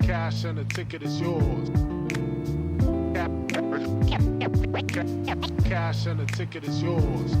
Cash and the ticket is yours. Cash and the ticket is yours.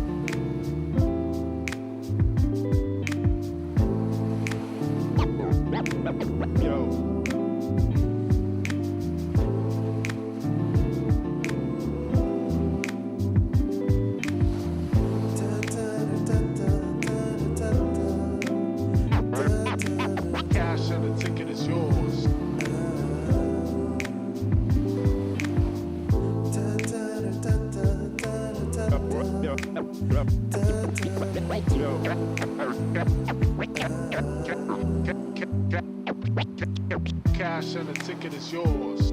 Cash and the ticket is yours.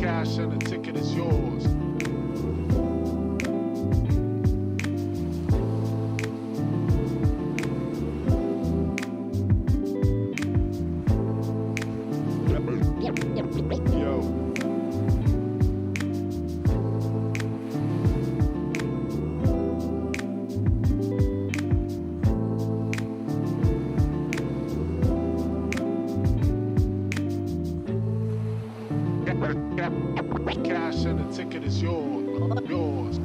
Cash and the ticket is yours. Yo. Cash and the ticket is yours. Yours.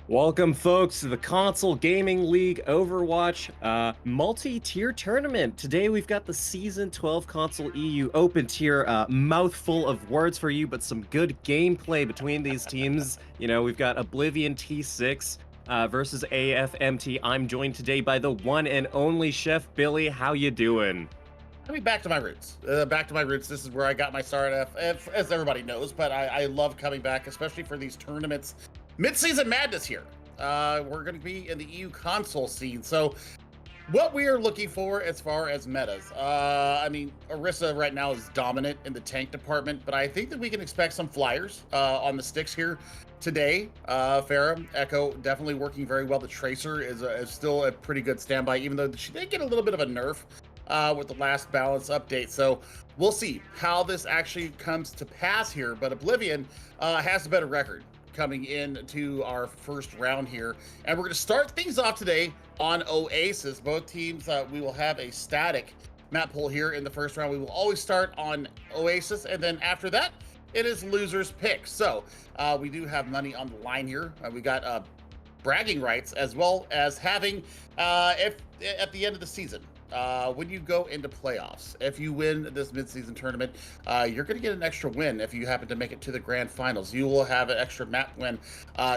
Welcome, folks, to the Console Gaming League Overwatch multi-tier tournament. Today, we've got the Season 12 Console EU Open Tier, mouthful of words for you, but some good gameplay between these teams. You know, we've got Oblivion T6 versus AFMT. I'm joined today by the one and only Chef Billy. How you doing? I mean, back to my roots. This is where I got my start, as everybody knows, but I love coming back, especially for these tournaments. Mid-season madness here. We're going to be in the EU console scene. So what we are looking for as far as metas, I mean, Orisa right now is dominant in the tank department, but I think that we can expect some flyers on the sticks here today. Farah, Echo, definitely working very well. The Tracer is still a pretty good standby, even though she did get a little bit of a nerf with the last balance update. So we'll see how this actually comes to pass here. But Oblivion has a better record coming into our first round here. And we're going to start things off today on Oasis. Both teams, we will have a static map pool here in the first round. We will always start on Oasis, and then after that, it is loser's pick. So we do have money on the line here. We got bragging rights, as well as having, if at the end of the season, when you go into playoffs, if you win this mid-season tournament, you're going to get an extra win if you happen to make it to the grand finals. You will have an extra map win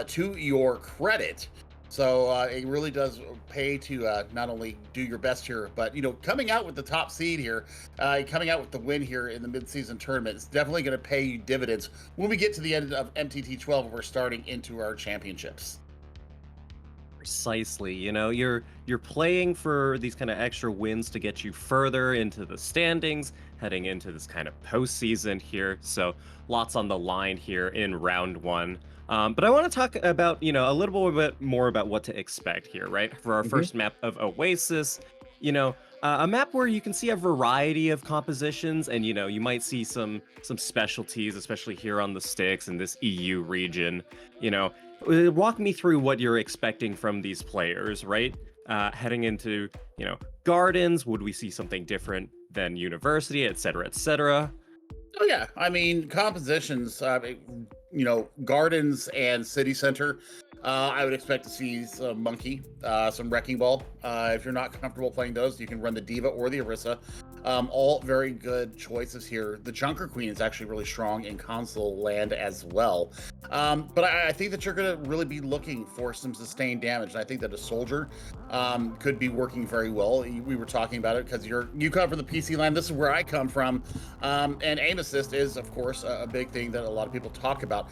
to your credit. So it really does pay to not only do your best here, but coming out with the top seed here, coming out with the win here in the mid-season tournament, it's definitely going to pay you dividends when we get to the end of MTT 12 and we're starting into our championships. Precisely. You're playing for these kind of extra wins to get you further into the standings, heading into this kind of postseason here. So lots on the line here in round one. But I want to talk about, a little bit more about what to expect here, right? For our Mhm. first map of Oasis, a map where you can see a variety of compositions, and you might see some specialties, especially here on the sticks in this EU region. You know, Walk me through what you're expecting from these players, right? Heading into, gardens, would we see something different than university, et cetera, et cetera? Oh yeah, I mean compositions. Gardens and city center. I would expect to see some monkey, some wrecking ball. If you're not comfortable playing those, you can run the diva or the Orisa. All very good choices here. The Junker Queen is actually really strong in console land as well. But I think that you're going to really be looking for some sustained damage. And I think that a soldier could be working very well. We were talking about it because you cover the PC land. This is where I come from. And aim assist is, of course, a big thing that a lot of people talk about.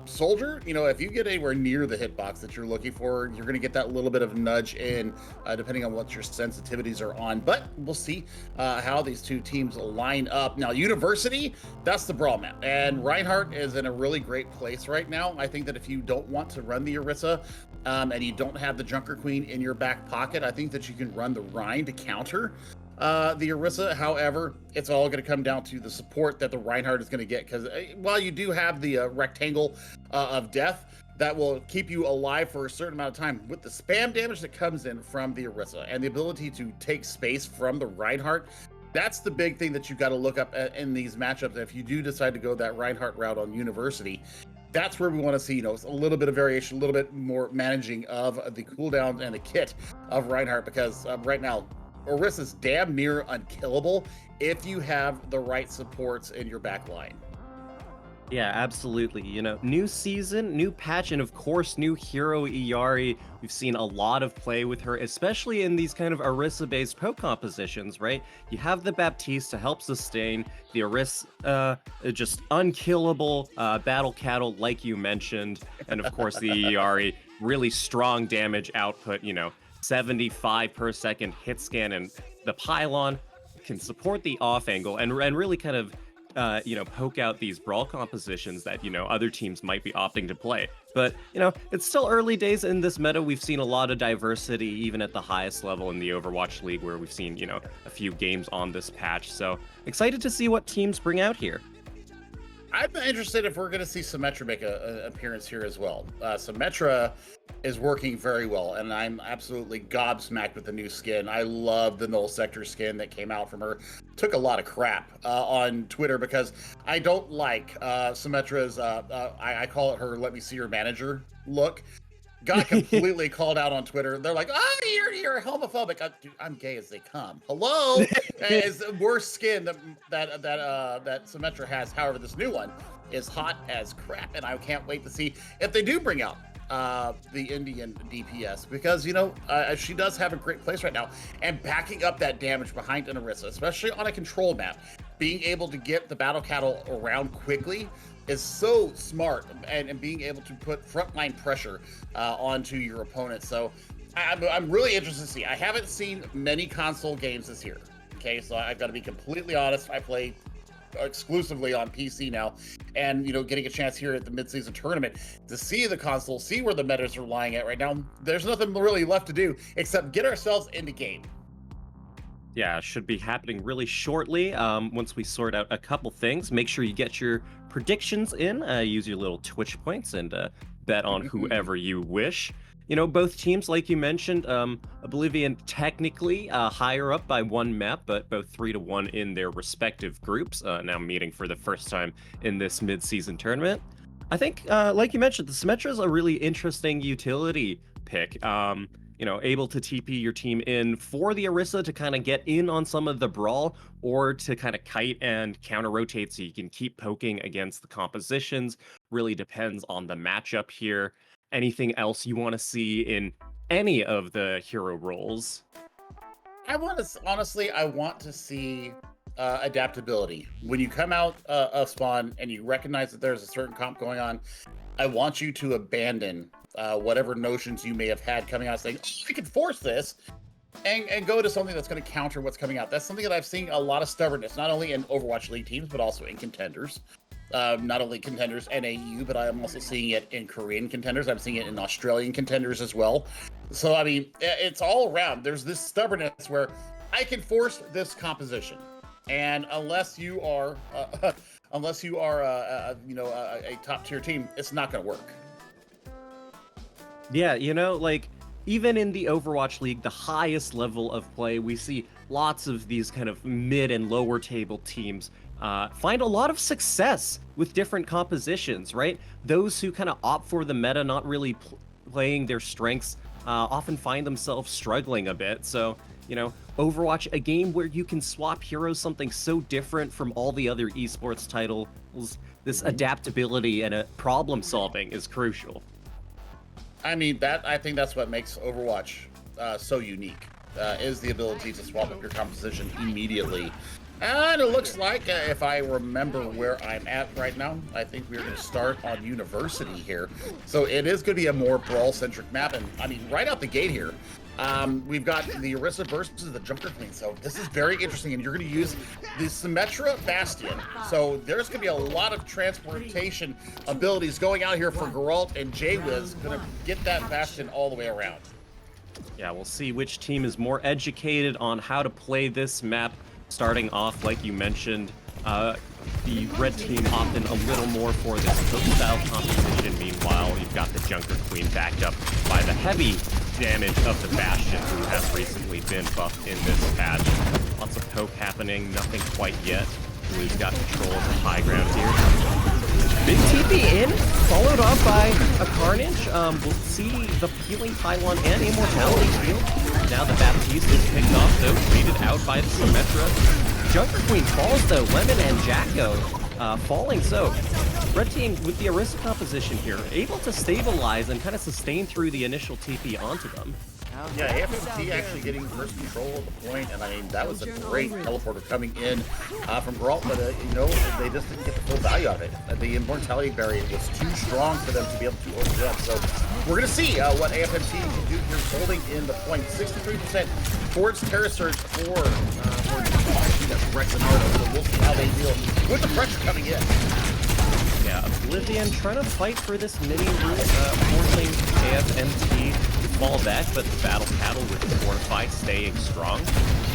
Soldier, if you get anywhere near the hitbox that you're looking for, you're going to get that little bit of nudge in, depending on what your sensitivities are on. But we'll see how these two teams line up. Now, University, that's the brawl map. And Reinhardt is in a really great place right now. I think that if you don't want to run the Orisa and you don't have the Junker Queen in your back pocket, I think that you can run the Rhine to counter the Orisa. However, it's all going to come down to the support that the Reinhardt is going to get, because while you do have the rectangle of death that will keep you alive for a certain amount of time, with the spam damage that comes in from the Orisa and the ability to take space from the Reinhardt, that's the big thing that you've got to look up in these matchups. If you do decide to go that Reinhardt route on University, that's where we want to see, a little bit of variation, a little bit more managing of the cooldown and the kit of Reinhardt, because right now, Orisa's damn near unkillable if you have the right supports in your back line. Yeah, absolutely. New season, new patch, and of course, new hero Iyari. We've seen a lot of play with her, especially in these kind of Orisa-based poke compositions, right? You have the Baptiste to help sustain, the Orisa, just unkillable battle cattle, like you mentioned, and of course, the Iyari, really strong damage output, 75 per second hit scan, and the pylon can support the off angle and really kind of poke out these brawl compositions that, other teams might be opting to play. But, it's still early days in this meta. We've seen a lot of diversity, even at the highest level in the Overwatch League, where we've seen, a few games on this patch. So excited to see what teams bring out here. I'm interested if we're going to see Symmetra make an appearance here as well. Symmetra is working very well, and I'm absolutely gobsmacked with the new skin. I love the Null Sector skin that came out from her. Took a lot of crap on Twitter because I don't like Symmetra's, I call it her let me see your manager look. Got completely called out on Twitter. They're like, "Oh, you're homophobic." I'm gay as they come. Hello, is the worst skin that Symmetra has. However, this new one is hot as crap, and I can't wait to see if they do bring out the Indian DPS, because she does have a great place right now, and backing up that damage behind an Orisa, especially on a control map, being able to get the battle cattle around quickly is so smart, and being able to put frontline pressure onto your opponent. So I'm really interested to see. I haven't seen many console games this year. Okay, so I've got to be completely honest. I play exclusively on PC now, and getting a chance here at the mid-season tournament to see the console, see where the metas are lying at right now. There's nothing really left to do except get ourselves into game. Yeah, should be happening really shortly. Once we sort out a couple things, make sure you get your predictions in. Use your little Twitch points and bet on whoever you wish. Both teams, like you mentioned, Oblivion technically higher up by one map, but both 3-1 in their respective groups, now meeting for the first time in this mid-season tournament. I think, like you mentioned, the Symmetra is a really interesting utility pick. Able to TP your team in for the Orisa to kind of get in on some of the brawl, or to kind of kite and counter rotate so you can keep poking against the compositions. Really depends on the matchup here. anything else you want to see in any of the hero roles? Honestly, I want to see adaptability. When you come out of spawn and you recognize that there's a certain comp going on, I want you to abandon whatever notions you may have had coming out saying, oh, I can force this, and go to something that's going to counter what's coming out. That's something that I've seen a lot of stubbornness, not only in Overwatch League teams, but also in contenders. Not only contenders and AU, but I'm also seeing it in Korean contenders. I'm seeing it in Australian contenders as well. So, I mean, it's all around. There's this stubbornness where I can force this composition. And unless you are, a top tier team, it's not going to work. Yeah, like even in the Overwatch League, the highest level of play, we see lots of these kind of mid and lower table teams find a lot of success with different compositions, right? Those who kind of opt for the meta, not really playing their strengths, often find themselves struggling a bit. So, Overwatch, a game where you can swap heroes, something so different from all the other esports titles, this adaptability and problem solving is crucial. I mean, I think that's what makes Overwatch so unique, is the ability to swap up your composition immediately. And it looks like, if I remember where I'm at right now, I think we're going to start on University here. So it is going to be a more brawl-centric map. And, I mean, right out the gate here, we've got the Orisa versus the Junker Queen. So this is very interesting. And you're going to use the Symmetra Bastion. So there's going to be a lot of transportation abilities going out here for Geralt, and Jaywiz going to get that Bastion all the way around. Yeah, we'll see which team is more educated on how to play this map. Starting off, like you mentioned, the red team opted a little more for this poke-style composition. Meanwhile, you've got the Junker Queen backed up by the heavy damage of the Bastion, who has recently been buffed in this patch. Lots of poke happening, nothing quite yet. Blue's got control of the high ground here. Big TP in, followed up by a Carnage. We'll see the healing pylon and immortality field. Now the Baptiste is picked off, though, treated out by the Symmetra. Junker Queen falls, though. Lemon and Jacko falling. So, red team with the Orisa composition here, able to stabilize and kind of sustain through the initial TP onto them. Yeah, AFMT actually getting first control of the point, and I mean, that was a great teleporter coming in from Geralt, but they just didn't get the full value of it. The immortality barrier was too strong for them to be able to overrun. So we're going to see what AFMT can do here, holding in the point. 63% towards Terra Surge for Rexenardo, so we'll see how they deal with the pressure coming in. Yeah, Oblivion trying to fight for this mini route, forcing AFMT to fall back, but the Battle Cattle with the Fortify staying strong.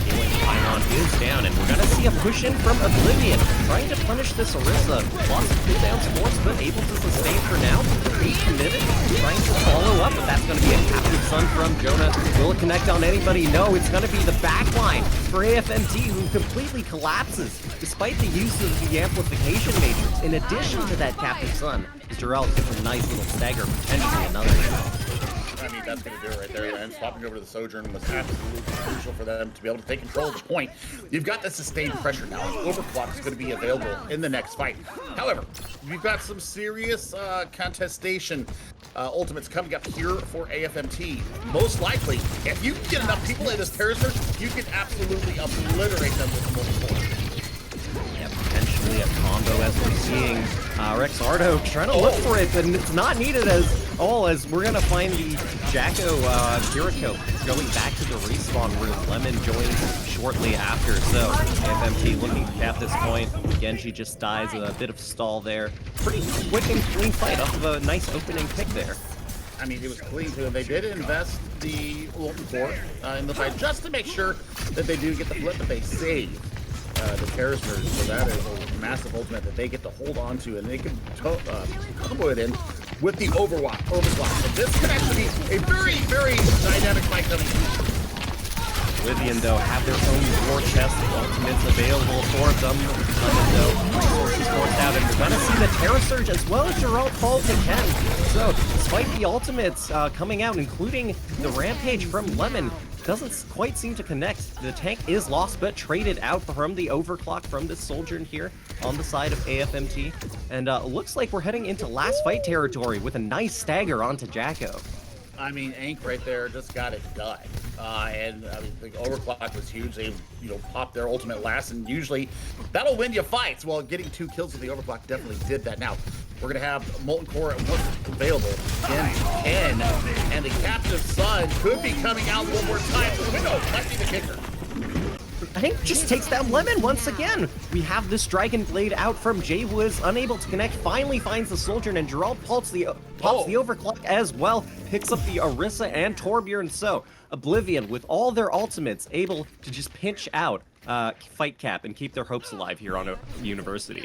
Healing Pylon is down, and we're going to see a push in from Oblivion, trying to punish this Orisa. Lots of cooldown sports, but able to sustain for now. Pretty committed, trying to follow up, but that's going to be a Captive Sun from Jonah. Will it connect on anybody? No, it's going to be the backline for AFMT, who completely collapses, despite the use of the Amplification Matrix. In addition to that Captive Sun, Jarrell gets a nice little stagger, potentially another. I mean, that's going to do it right there. And swapping over to the Sojourn was absolutely crucial for them to be able to take control of the point. You've got the sustained pressure now. Overclock is going to be available in the next fight. However, you've got some serious contestation ultimates coming up here for AFMT. Most likely, if you can get enough people in this Terra Surge, you can absolutely obliterate them with multiple. Yeah, potentially a combo, as we're seeing Rexardo trying to look for it, and it's not needed as all, as we're going to find the Jacko Kiriko going back to the respawn room. Lemon joins shortly after, so AFMT looking to cap this point. Genji just dies, a bit of stall there. Pretty quick and clean fight off of a nice opening pick there. I mean, it was clean too. They did invest the Ultimate Core in the fight just to make sure that they do get the flip, but they save the Terra Surge, so that is a massive ultimate that they get to hold on to, and they can combo it in with the overclock. So this could actually be a very, very dynamic fight coming in. Oblivion, though, have their own war chest, ultimates available for them. Though, resources forced out, and we're going to see the Terra Surge as well as Geralt falls again. So, despite the ultimates coming out, including the Rampage from Lemon, doesn't quite seem to connect. The tank is lost, but traded out from the overclock from this soldier in here on the side of AFMT. And looks like we're heading into last fight territory with a nice stagger onto Jacko. I mean, Ank right there just got it done. And I mean, the overclock was huge. They, popped their ultimate last, and usually that'll win you fights. Well, getting 2 kills with the overclock definitely did that. Now, we're going to have Molten Core available in 10, and the Captive Sun could be coming out one more time. The window might be the kicker. Hank just takes down Lemon once again. We have this Dragon Blade out from Jay Woods, unable to connect, finally finds the soldier, and Gerald pops the overclock as well, picks up the Orisa and Torbjorn. So Oblivion, with all their ultimates, able to just pinch out Fight Cap and keep their hopes alive here on a University.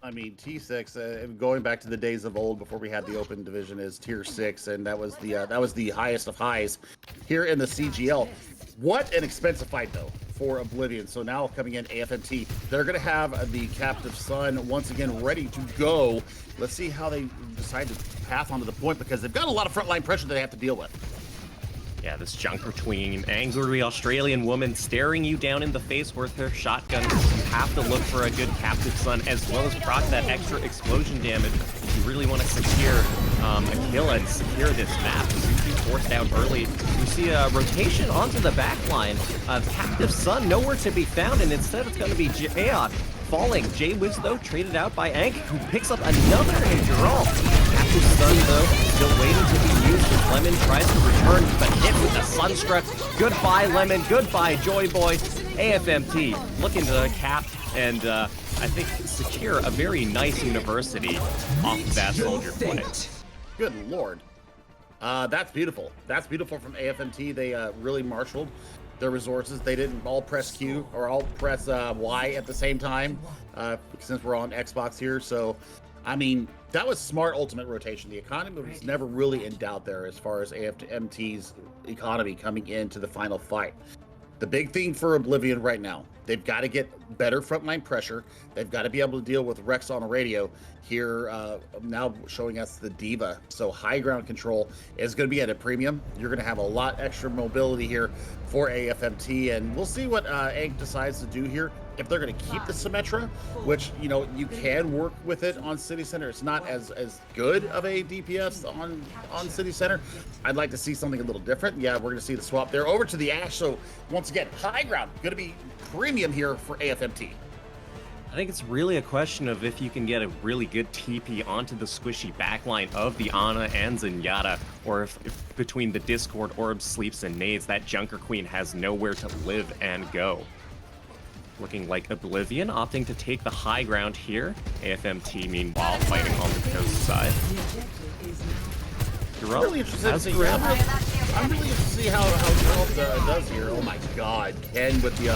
I mean, T6, going back to the days of old before we had the open division, is tier 6, and that was the highest of highs here in the CGL. What an expensive fight, though, for Oblivion. So now coming in AFMT, they're going to have the Captive Sun once again ready to go. Let's see how they decide to path onto the point, because they've got a lot of frontline pressure that they have to deal with. Yeah, this Junker Queen, angry Australian woman staring you down in the face with her shotgun. You have to look for a good Captive Sun, as well as proc that extra explosion damage. You really want to secure a kill and secure this map. You forced out early. We see a rotation onto the back line. Captive Sun nowhere to be found, and instead it's going to be Jayot falling. Jay Wiz, though, traded out by Ank, who picks up another Injural. Captive Sun, though, still waiting to be used as Lemon tries to return, but hit with the Sunstruck. Goodbye, Lemon. Goodbye, Joy Boy. AFMT looking to cap and, I think, secure a very nice University off of that soldier play. Good lord. That's beautiful. That's beautiful from AFMT. They really marshaled their resources. They didn't all press Q or all press Y at the same time, since we're on Xbox here. So, I mean, that was smart ultimate rotation. The economy was never really in doubt there as far as AFMT's economy coming into the final fight. The big thing for Oblivion right now, they've got to get better frontline pressure. They've got to be able to deal with Rex on a radio here, now showing us the Diva. So high ground control is going to be at a premium. You're going to have a lot extra mobility here for AFMT, and we'll see what Ank decides to do here. If they're going to keep the Symmetra, which, you can work with it on City Center. It's not as good of a DPS on City Center. I'd like to see something a little different. Yeah, we're going to see the swap there over to the Ash. So once again, high ground going to be premium here for AFMT. I think it's really a question of if you can get a really good TP onto the squishy backline of the Ana and Zenyatta, or if between the Discord, Orbs, Sleeps, and Nades, that Junker Queen has nowhere to live and go. Looking like Oblivion opting to take the high ground here. AFMT, meanwhile, fighting on the coast side. I'm really interested to see how Gerald does here. Oh my god. Ken with the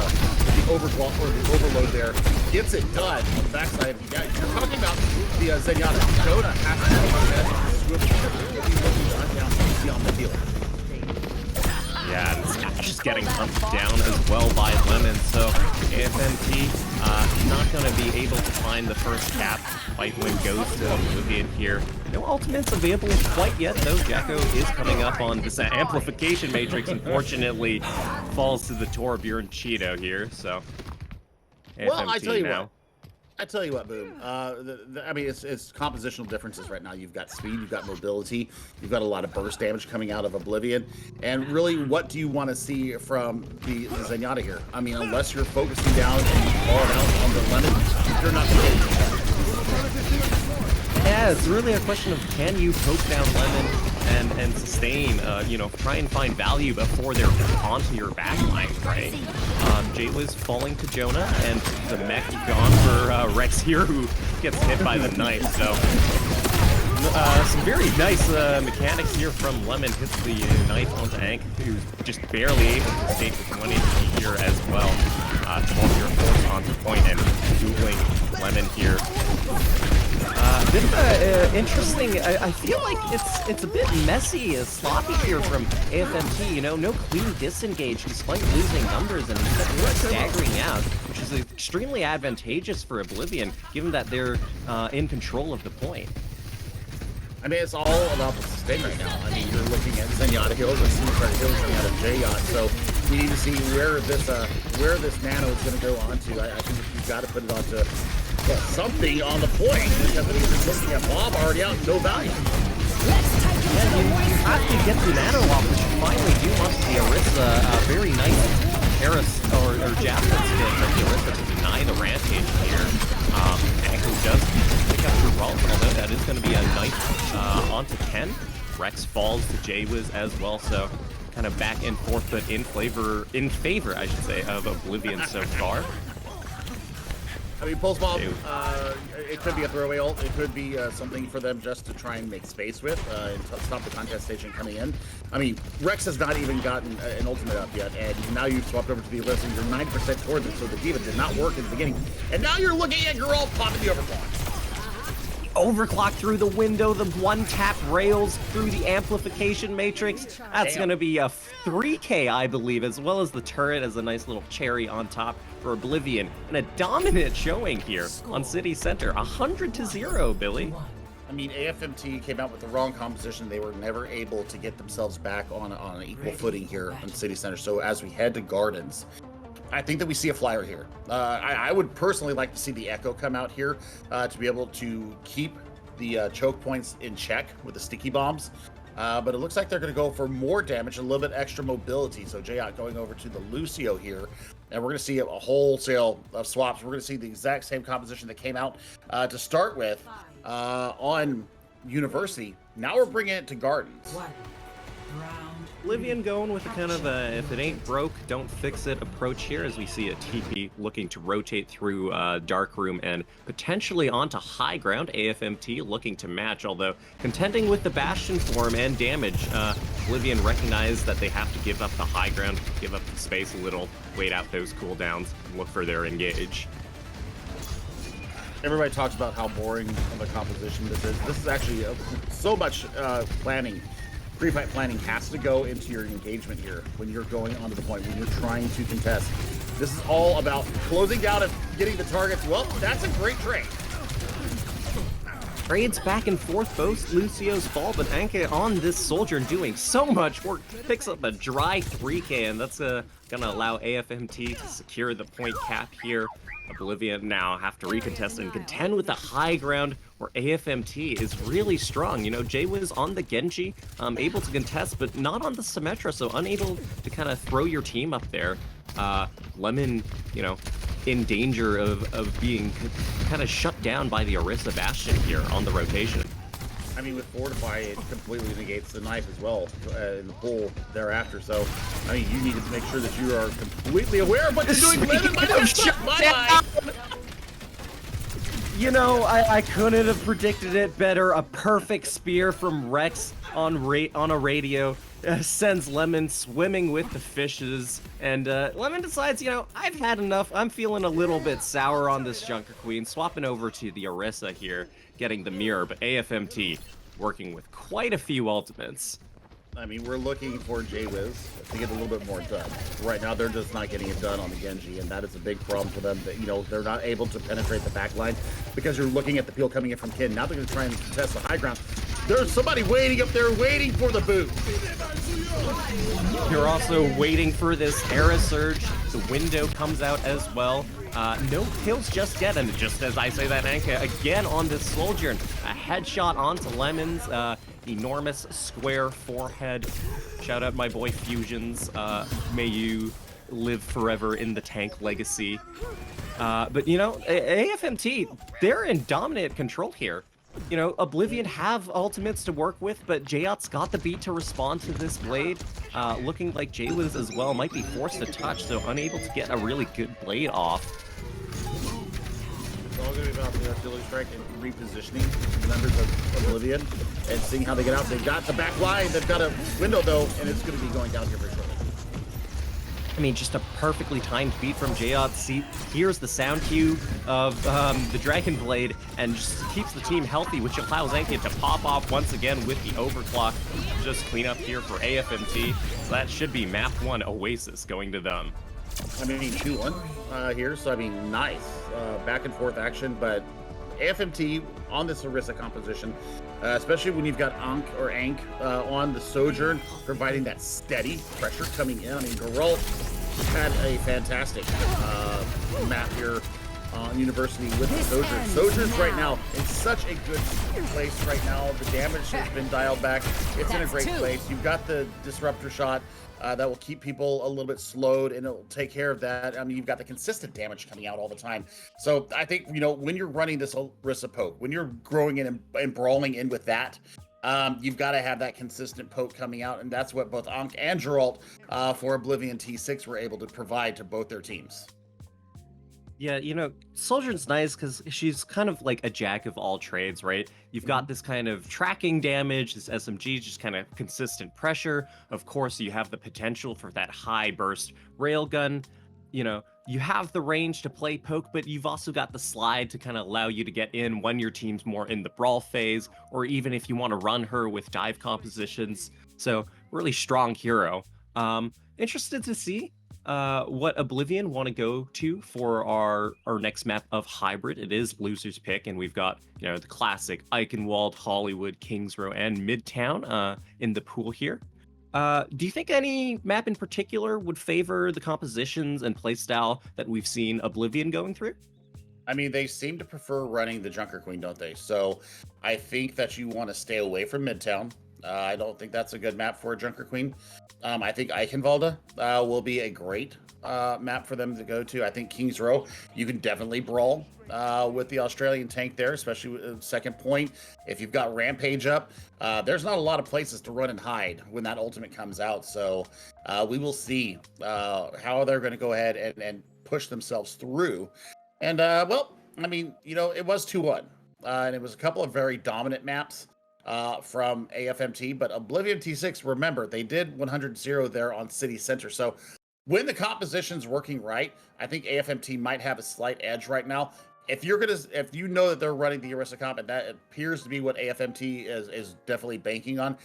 overclock or the overload there gets it done on the backside. Yeah, you're talking about the Zenyatta. Jonah has to swivel on the field. Yeah, and Smash is getting pumped down as well by Lemon, so AFMT not going to be able to find the first cap. Fight win goes to Oblivion here. No ultimates available quite yet, though. Jacko is coming up on this amplification matrix, unfortunately falls to the Torbjorn Cheeto here, so AFMT well, I tell you now. what. I tell you what, Boom. I mean, it's compositional differences right now. You've got speed, you've got mobility, you've got a lot of burst damage coming out of Oblivion. And really, what do you want to see from the Zenyatta here? I mean, unless you're focusing down and all out on the Lemon, you're not going to get it. Yeah, it's really a question of can you poke down Lemon and sustain, try and find value before they're onto your backline, right? Jay was falling to Jonah, and the mech gone for Rex here, who gets hit by the knife, so some very nice mechanics here from Lemon. Hits the knife onto Ank, who's just barely able to escape with 1 HP here as well. 12-year force onto point and dueling Lemon here. Bit of interesting. I feel like it's a bit messy, sloppy here from AFMT. No clean disengage despite losing numbers and really staggering out, which is extremely advantageous for Oblivion, given that they're in control of the point. I mean, it's all about the sustain right now. I mean, you're looking at Zenyatta Hills, or Symmetra Hills coming out of Jayot, so We need to see where this nano is going to go onto. I think you've got to put it onto something on the point, because I mean, you're looking at Bob already out, no value. And you have to get the nano off, which you finally do onto the Orisa. Very nice Harris or Jasper's hit from the Orisa to deny the rampage here. Anko does pick up the roll, although that is going to be a nice onto Ken. Rex falls to J-Wiz as well, so kind of back and forth, but in favor, I should say, of Oblivion so far. I mean, Pulse Bomb, it could be a throwaway ult. It could be something for them just to try and make space with and stop the contest station coming in. I mean, Rex has not even gotten an ultimate up yet, and now you've swapped over to the Abyss and you're 9% towards it, so the D.Va did not work in the beginning. And now you're looking at Girl popping the overclock. Overclock through the window, the one-tap rails through the amplification matrix. That's going to be a 3K, I believe, as well as the turret as a nice little cherry on top for Oblivion. And a dominant showing here on City Center, 100-0, Billy. I mean, AFMT came out with the wrong composition. They were never able to get themselves back on an equal footing here on City Center. So as we head to Gardens, I think that we see a flyer here. I would personally like to see the Echo come out here to be able to keep the choke points in check with the sticky bombs. But it looks like they're going to go for more damage and a little bit extra mobility. So Jayot going over to the Lucio here. And we're going to see a wholesale of swaps. We're going to see the exact same composition that came out to start with on University. Now we're bringing it to Gardens. Oblivion going with a kind of a, if it ain't broke, don't fix it approach here, as we see a TP looking to rotate through Dark Room and potentially onto high ground. AFMT looking to match, although contending with the Bastion form and damage. Oblivion recognized that they have to give up the high ground, give up the space a little, wait out those cooldowns, and look for their engage. Everybody talks about how boring of a composition this is. This is actually so much planning. Pre-fight planning has to go into your engagement here when you're going onto the point, when you're trying to contest. This is all about closing down and getting the targets. Well, that's a great trade. Trades back and forth, both Lucio's fall, but Anka on this soldier doing so much work. Picks up a dry 3K, and that's gonna allow AFMT to secure the point cap here. Oblivion now have to recontest and contend with the high ground where AFMT is really strong. You know, J-Wiz on the Genji, able to contest, but not on the Symmetra, so unable to kind of throw your team up there. Lemon, you know, in danger of being kind of shut down by the Orisa Bastion here on the rotation. I mean, with Fortify, it completely negates the knife as well in the pull thereafter. So, I mean, you need to make sure that you are completely aware of what you're doing. Lemon, bye. You know, I couldn't have predicted it better. A perfect spear from Rex on a radio sends Lemon swimming with the fishes. And Lemon decides, you know, I've had enough. I'm feeling a little bit sour on this Junker Queen. Swapping over to the Orisa here, getting the mirror. But AFMT working with quite a few ultimates. I mean, we're looking for J-Wiz to get a little bit more done. Right now, they're just not getting it done on the Genji, and that is a big problem for them. That, you know, they're not able to penetrate the back line because you're looking at the peel coming in from Kin. Now they're going to try and contest the high ground. There's somebody waiting up there, waiting for the boot. You're also waiting for this Hera surge. The window comes out as well. No kills just yet, and just as I say that, Anka again on this soldier. A headshot onto Lemons. Enormous square forehead. Shout out my boy Fusions. May you live forever in the tank legacy. But you know, AFMT, they're in dominant control here. You know, Oblivion have ultimates to work with, but Jayot's got the beat to respond to this blade. Looking like J-Wiz as well might be forced to touch, so unable to get a really good blade off. It's all going to be about the artillery strike and repositioning members of Oblivion and seeing how they get out. They've got the back line, they've got a window though, and it's going to be going down here very shortly. I mean, just a perfectly timed beat from Jayot. See, here's the sound cue of the Dragon Blade, and just keeps the team healthy, which allows Anka to pop off once again with the overclock. Just clean up here for AFMT. So that should be map 1 Oasis going to them. I mean, 2-1 here, so I mean, nice back and forth action, but AFMT on this Orisa composition, especially when you've got Ankh or Ankh on the Sojourn, providing that steady pressure coming in. I mean, Geralt had a fantastic map here on University with the Sojourn. Sojourn's right now in such a good place right now. The damage has been dialed back. It's in a great place. You've got the Disruptor shot that will keep people a little bit slowed, and it'll take care of that. I mean, you've got the consistent damage coming out all the time. So I think, you know, when you're running this Orisa poke, when you're growing in and brawling in with that, you've got to have that consistent poke coming out, and that's what both Ankh and Geralt for Oblivion T6 were able to provide to both their teams. Yeah, you know, Soldier's nice because she's kind of like a jack of all trades, right? You've got this kind of tracking damage, this SMG, just kind of consistent pressure. Of course, you have the potential for that high burst railgun. You know, you have the range to play poke, but you've also got the slide to kind of allow you to get in when your team's more in the brawl phase, or even if you want to run her with dive compositions. So, really strong hero. Interested to see what Oblivion want to go to for our next map of Hybrid. It is loser's pick, and we've got, you know, the classic Eichenwald, Hollywood, Kings Row, and Midtown in the pool here. Do you think any map in particular would favor the compositions and playstyle that we've seen Oblivion going through? I mean, they seem to prefer running the Junker Queen, don't they? So I think that you want to stay away from Midtown. I don't think that's a good map for a Junker Queen. I think Eichenwalde will be a great map for them to go to. I think Kings Row, you can definitely brawl with the Australian tank there, especially with second point. If you've got Rampage up, there's not a lot of places to run and hide when that ultimate comes out. So we will see how they're going to go ahead and push themselves through. And, well, I mean, you know, it was 2-1. And it was a couple of very dominant maps from AFMT, but Oblivion T6, remember, they did 100-0 there on City Center. So when the composition's working right, I think AFMT might have a slight edge right now. If you know that they're running the Orisa comp, and that appears to be what AFMT is definitely banking on,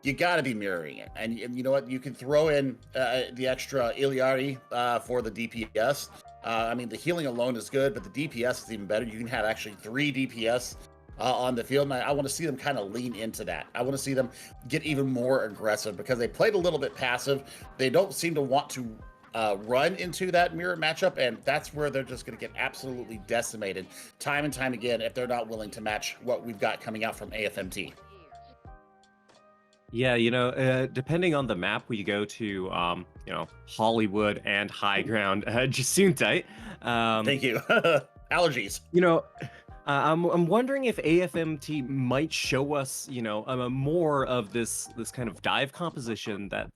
you got to be mirroring it. And you know what? You can throw in the extra Iliari for the DPS. I mean, the healing alone is good, but the DPS is even better. You can have actually 3 DPS on the field, and I want to see them kind of lean into that. I want to see them get even more aggressive because they played a little bit passive. They don't seem to want to run into that mirror matchup, and that's where they're just going to get absolutely decimated time and time again if they're not willing to match what we've got coming out from AFMT. Yeah, you know, depending on the map we go to, you know, Hollywood and High Ground, Gesundheit. Thank you. Allergies. You know, I'm wondering if AFMT might show us, you know, more of this kind of dive composition that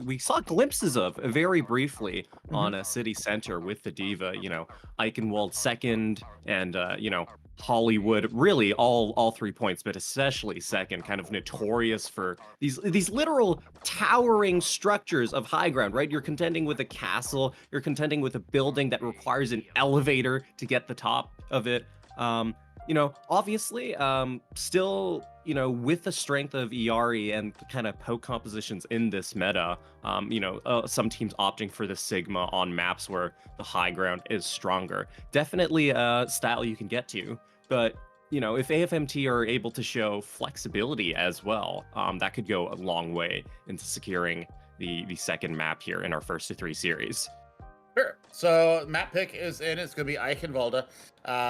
we saw glimpses of very briefly on a City Center with the Diva. You know, Eichenwald second, and you know, Hollywood really all 3 points, but especially second, kind of notorious for these literal towering structures of high ground, right? You're contending with a castle, you're contending with a building that requires an elevator to get the top of it. You know, obviously, still, you know, with the strength of Iari and the kind of poke compositions in this meta, you know, some teams opting for the Sigma on maps where the high ground is stronger. Definitely a style you can get to, but, you know, if AFMT are able to show flexibility as well, that could go a long way into securing the second map here in our first of 3 series. Sure. So map pick is in. It's going to be Eichenwalde.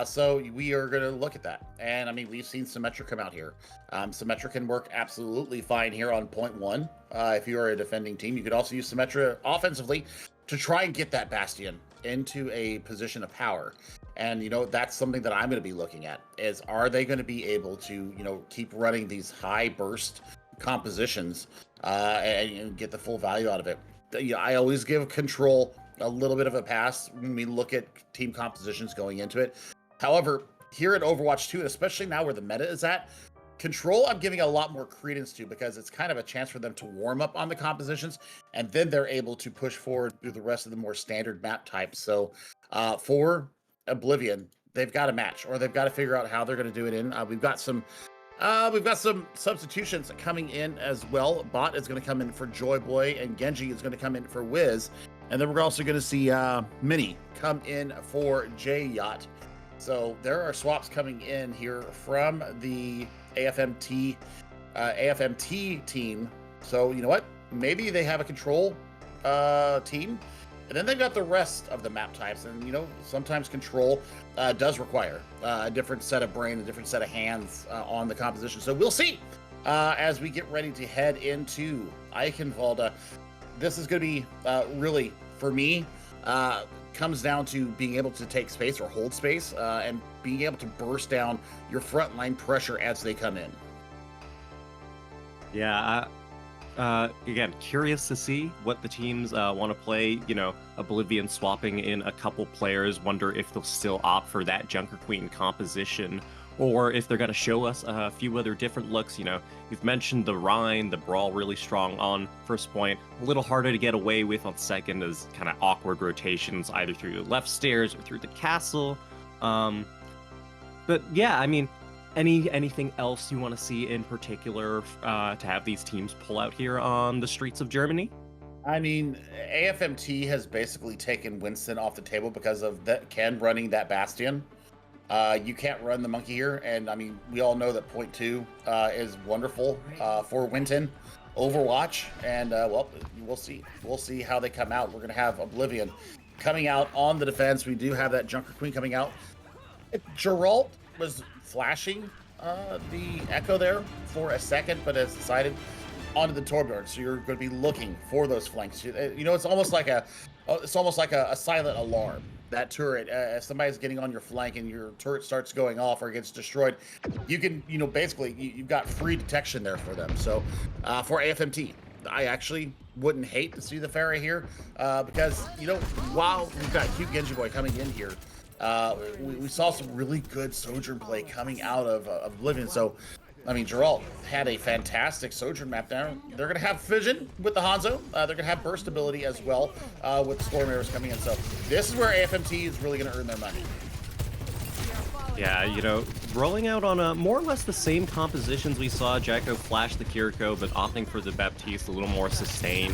So we are going to look at that. And I mean, we've seen Symmetra come out here. Symmetra can work absolutely fine here on point 1. If you are a defending team, you could also use Symmetra offensively to try and get that Bastion into a position of power. And, you know, that's something that I'm going to be looking at is, are they going to be able to, you know, keep running these high burst compositions and get the full value out of it? You know, I always give Control a little bit of a pass when we look at team compositions going into it. However, here at Overwatch 2, especially now where the meta is at, Control I'm giving a lot more credence to, because it's kind of a chance for them to warm up on the compositions, and then they're able to push forward through the rest of the more standard map types. So for Oblivion, they've got to match, or they've got to figure out how they're going to do it in. We've got some substitutions coming in as well. Bot is going to come in for Joy Boy, and Genji is going to come in for Wiz. And then we're also going to see Mini come in for J Yacht. So there are swaps coming in here from the AFMT team. So you know what? Maybe they have a control team, and then they've got the rest of the map types. And you know, sometimes control does require a different set of brain, a different set of hands on the composition. So we'll see as we get ready to head into Eichenwalde. This is going to be really, for me, comes down to being able to take space or hold space and being able to burst down your frontline pressure as they come in. Yeah, again, curious to see what the teams want to play. You know, Oblivion swapping in a couple players. Wonder if they'll still opt for that Junker Queen composition, or if they're going to show us a few other different looks. You know, you've mentioned the Rhine, the Brawl really strong on first point, a little harder to get away with on second as kind of awkward rotations either through the left stairs or through the castle. But yeah, I mean, anything else you want to see in particular to have these teams pull out here on the streets of Germany? I mean, AFMT has basically taken Winston off the table because of Ken running that Bastion. You can't run the monkey here, and I mean, we all know that point 2 is wonderful for Winton Overwatch, and well, we'll see. We'll see how they come out. We're gonna have Oblivion coming out on the defense. We do have that Junker Queen coming out. Geralt was flashing the Echo there for a second, but has decided onto the Torbjorn. So you're going to be looking for those flanks. You know, it's almost like a silent alarm. That turret, as somebody's getting on your flank and your turret starts going off or gets destroyed, you can, you know, basically you've got free detection there for them. So for AFMT, I actually wouldn't hate to see the Pharah here because, you know, while we've got cute Genji Boy coming in here, we saw some really good Sojourn play coming out of Oblivion. So, I mean, Geralt had a fantastic Sojourn map there. They're going to have Vision with the Hanzo. They're going to have burst ability as well with Storm Arrows coming in. So this is where AFMT is really going to earn their money. Yeah, you know, rolling out on more or less the same compositions we saw. Jacko flash the Kiriko, but opting for the Baptiste, a little more sustain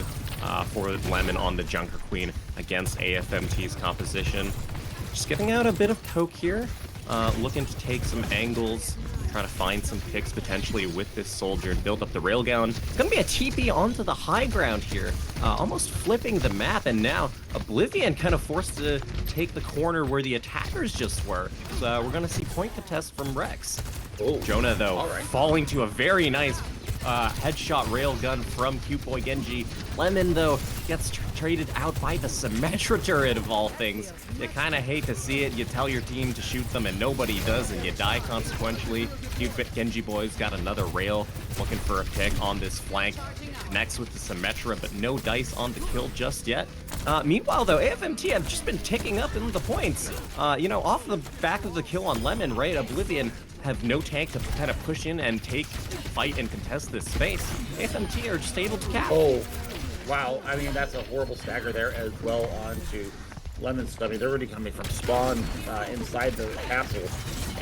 for Lemon on the Junker Queen against AFMT's composition. Just getting out a bit of poke here, looking to take some angles, trying to find some picks potentially with this soldier and build up the railgun. It's going to be a TP onto the high ground here, almost flipping the map, and now Oblivion kind of forced to take the corner where the attackers just were. So we're going to see point contest from Rex. Oh, Jonah, though, all right. falling to a very nice headshot railgun from Cute Boy Genji. Lemon, though, gets traded out by the Symmetra turret of all things. You kind of hate to see it. You tell your team to shoot them and nobody does, and you die consequentially. Cute Genji Boy's got another rail, looking for a pick on this flank. Connects with the Symmetra, but no dice on the kill just yet. Meanwhile, though, AFMT have just been ticking up in the points. You know, off the back of the kill on Lemon, right? Oblivion have no tank to kind of push in and fight and contest this space. AFMT are just able to cap. Oh, wow. I mean, that's a horrible stagger there as well onto Lemon's. I mean, they're already coming from spawn inside the castle.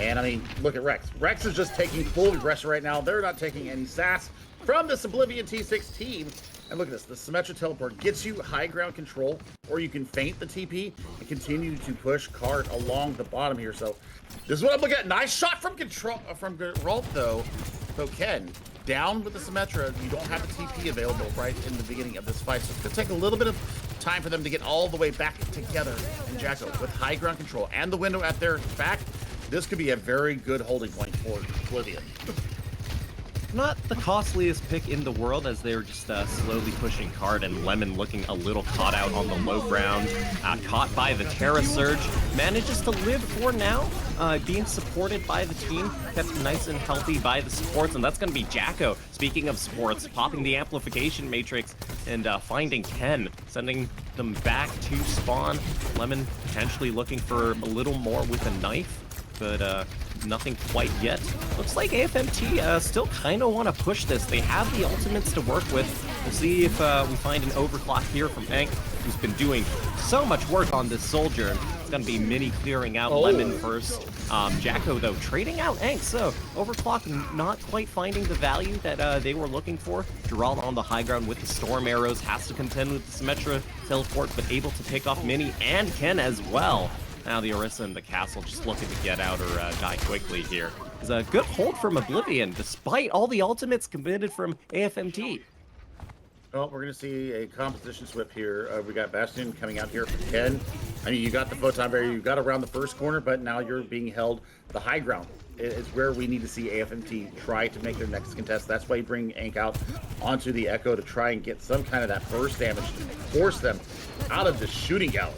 And I mean, look at Rex. Rex is just taking full aggression right now. They're not taking any sass from this Oblivion T6 team. And look at this, the Symmetra teleport gets you high ground control, or you can feint the TP and continue to push cart along the bottom here. So this is what I'm looking at. Nice shot from Geralt though. So Ken, down with the Symmetra, you don't have a TP available right in the beginning of this fight. So it's gonna take a little bit of time for them to get all the way back together. And Jacko with high ground control and the window at their back, this could be a very good holding point for Oblivion. Not the costliest pick in the world, as they were just slowly pushing card, and Lemon looking a little caught out on the low ground. Caught by the Terra Surge. Manages to live for now, being supported by the team. Kept nice and healthy by the supports, and that's going to be Jacko. Speaking of supports, popping the amplification matrix and finding Ken, sending them back to spawn. Lemon potentially looking for a little more with a knife, but nothing quite yet. Looks like AFMT still kind of want to push this. They have the ultimates to work with. We'll see if we find an overclock here from Ank, who's been doing so much work on this soldier. It's going to be mini clearing out Lemon first. Jacko, though, trading out Ank, so overclock not quite finding the value that they were looking for. Geralt on the high ground with the Storm Arrows, has to contend with the Symmetra teleport, but able to pick off Mini and Ken as well. Now the Orisa and the castle just looking to get out or die quickly here. It's a good hold from Oblivion, despite all the ultimates committed from AFMT. Well, we're going to see a composition swip here. We got Bastion coming out here for Ken. I mean, you got the photon barrier, you got around the first corner, but now you're being held. The high ground is where we need to see AFMT try to make their next contest. That's why you bring Ank out onto the Echo to try and get some kind of that burst damage to force them out of the shooting gallery.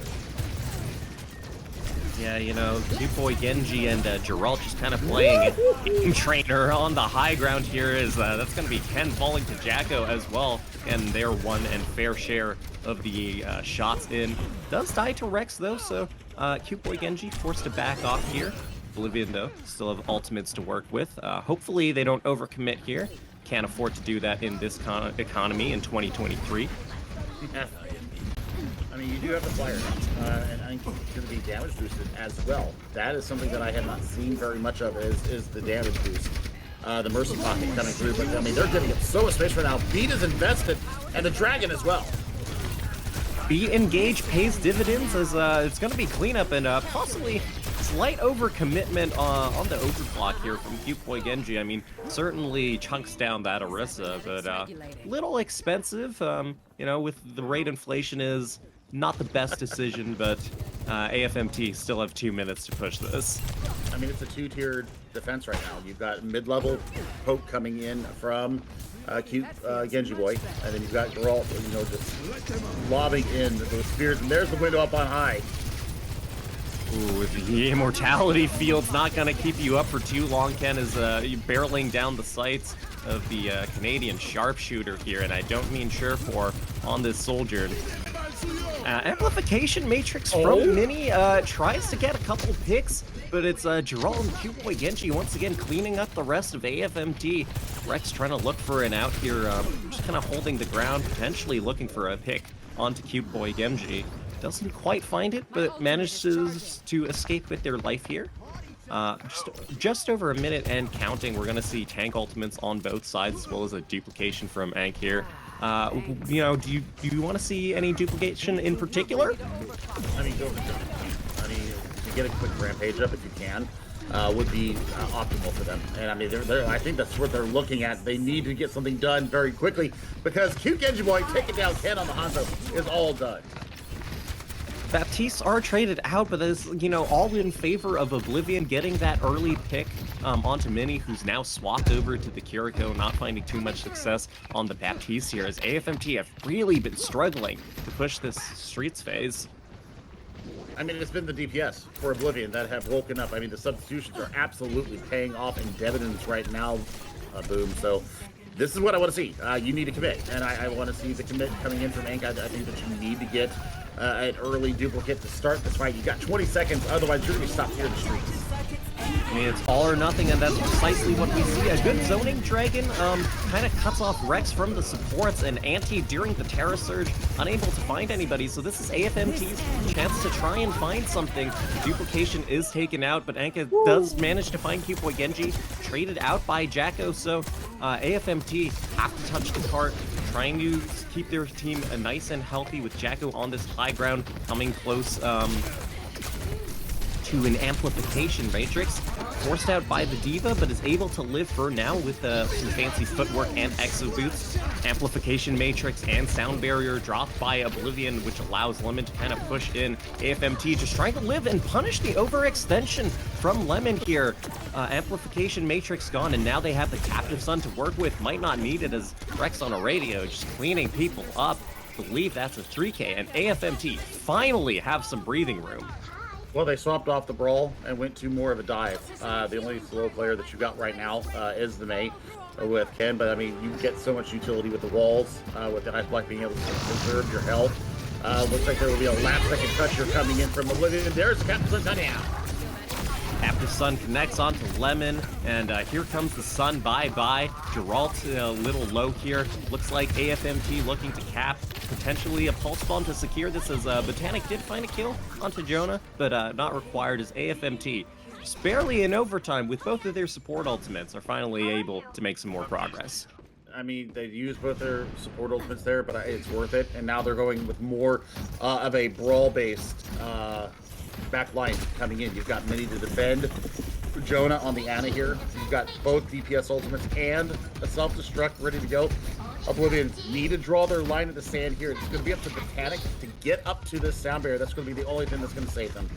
Yeah, you know, Boy Genji and Geralt just kind of playing game trainer on the high ground here. Is that's going to be Ken falling to Jacko as well, and their one and fair share of the shots in. Does die to Rex though, so Boy Genji forced to back off here. Oblivion though still have ultimates to work with. Hopefully they don't overcommit here. Can't afford to do that in this economy in 2023. Yeah. I mean, you do have the fire, and I think it's going to be damage boosted as well. That is something that I have not seen very much of, is the damage boost. The Mercy Pocket coming through, but I mean, they're giving up so much space right now. Beat is invested, and the Dragon as well. Be engaged pays dividends as it's going to be cleanup and possibly slight overcommitment on the overclock here from Boy Genji. I mean, certainly chunks down that Orisa, but little expensive. You know, with the rate inflation is not the best decision, but AFMT still have 2 minutes to push this. I mean, it's a two-tiered defense right now. You've got mid-level poke coming in from Genji Boy, and then you've got Geralt, you know, just lobbing in those spears, and there's the window up on high. Ooh, the immortality field's not going to keep you up for too long, Ken, is barreling down the sights of the Canadian sharpshooter here, and I don't mean Surefour on this soldier. Amplification Matrix from Mini tries to get a couple picks, but it's Geralt and Boy Genji once again cleaning up the rest of AFMT. Rex trying to look for an out here, just kind of holding the ground, potentially looking for a pick onto Boy Genji. Doesn't quite find it, but manages to escape with their life here. Just over a minute and counting. We're going to see tank ultimates on both sides, as well as a duplication from Ank here. You know, do you want to see any duplication in particular? I mean, go for it. I mean, to get a quick rampage up if you can, would be optimal for them. And I mean, I think that's what they're looking at. They need to get something done very quickly because Genji Boy taking down 10 on the Hanzo is all done. Baptistes are traded out, but is, you know, all in favor of Oblivion getting that early pick onto Mini, who's now swapped over to the Kiriko, not finding too much success on the Baptiste here, as AFMT have really been struggling to push this Streets phase. I mean, it's been the DPS for Oblivion that have woken up. I mean, the substitutions are absolutely paying off in dividends right now, Boom. So this is what I want to see. You need to commit, and I want to see the commit coming in from Ank. I think that you need to get an early duplicate to start this fight. You got 20 seconds, otherwise you're going to be stopped here in the streets. I mean, it's all or nothing, and that's precisely what we see. A good zoning dragon kind of cuts off Rex from the supports, and Anti during the Terra Surge, unable to find anybody. So this is AFMT's chance to try and find something. Duplication is taken out, but Anka does manage to find Boy Genji, traded out by Jacko. So AFMT have to touch the cart, trying to keep their team nice and healthy with Jacko on this high ground, coming close to an amplification matrix, forced out by the Diva, but is able to live for now with some fancy footwork and exo boots. Amplification matrix and sound barrier dropped by Oblivion, which allows Lemon to kind of push in. AFMT just trying to live and punish the overextension from Lemon here. Amplification matrix gone, and now they have the Captive Sun to work with. Might not need it as Rex on a radio, just cleaning people up. I believe that's a 3K, and AFMT finally have some breathing room. Well, they swapped off the Brawl and went to more of a dive. The only slow player that you got right now is the Mei with Ken, but I mean, you get so much utility with the walls, with the Ice Block being able to preserve your health. Looks like there will be a last second toucher coming in from Oblivion. There's Captain Sun coming out. Captive Sun connects onto Lemon, and here comes the Sun. Bye-bye. Geralt a little low here. Looks like AFMT looking to cap potentially a Pulse Bomb to secure this, as Botanic did find a kill onto Jonah, but not required, as AFMT, just barely in overtime with both of their support ultimates, are finally able to make some more progress. I mean, they used both their support ultimates there, but it's worth it. And now they're going with more of a brawl-based back line coming in. You've got Mini to defend. Jonah on the Ana here. You've got both DPS ultimates and a self-destruct ready to go. Oblivion need to draw their line in the sand here. It's going to be up to Botanic to get up to this sound barrier. That's going to be the only thing that's going to save them.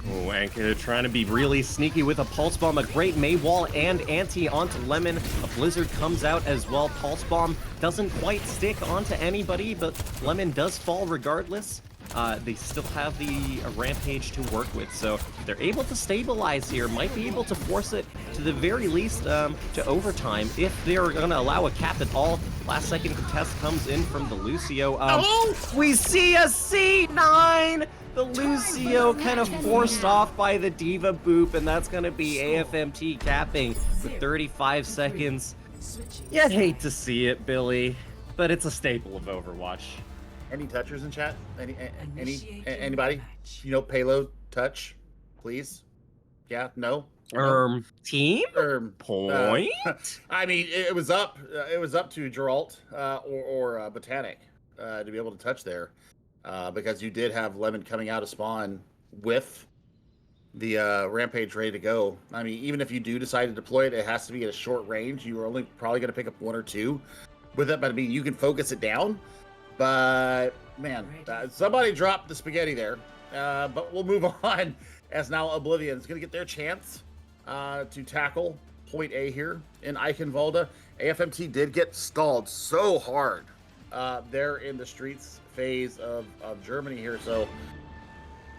Oh, Anka trying to be really sneaky with a Pulse Bomb, a great Maywall and Anti onto Lemon. A Blizzard comes out as well. Pulse Bomb doesn't quite stick onto anybody, but Lemon does fall regardless. They still have the Rampage to work with, so they're able to stabilize here. Might be able to force it to the very least to overtime if they're going to allow a cap at all. Last second contest comes in from the Lucio. We see a C9! The Lucio kind of forced off by the Diva boop, and that's going to be AFMT capping with 35 seconds. You'd hate to see it, Billy, but it's a staple of Overwatch. Any touchers in chat? Anybody? You know, payload touch, please. Yeah, no. Team point. I mean, it was up. It was up to Geralt or Botanic to be able to touch there, because you did have Lemon coming out of spawn with the Rampage ready to go. I mean, even if you do decide to deploy it, it has to be at a short range. You are only probably going to pick up 1 or 2 with it, but I mean, you can focus it down. But man, somebody dropped the spaghetti there. But we'll move on as now Oblivion is going to get their chance to tackle point A here in Eichenwalde. AFMT did get stalled so hard there in the streets phase of Germany here. So,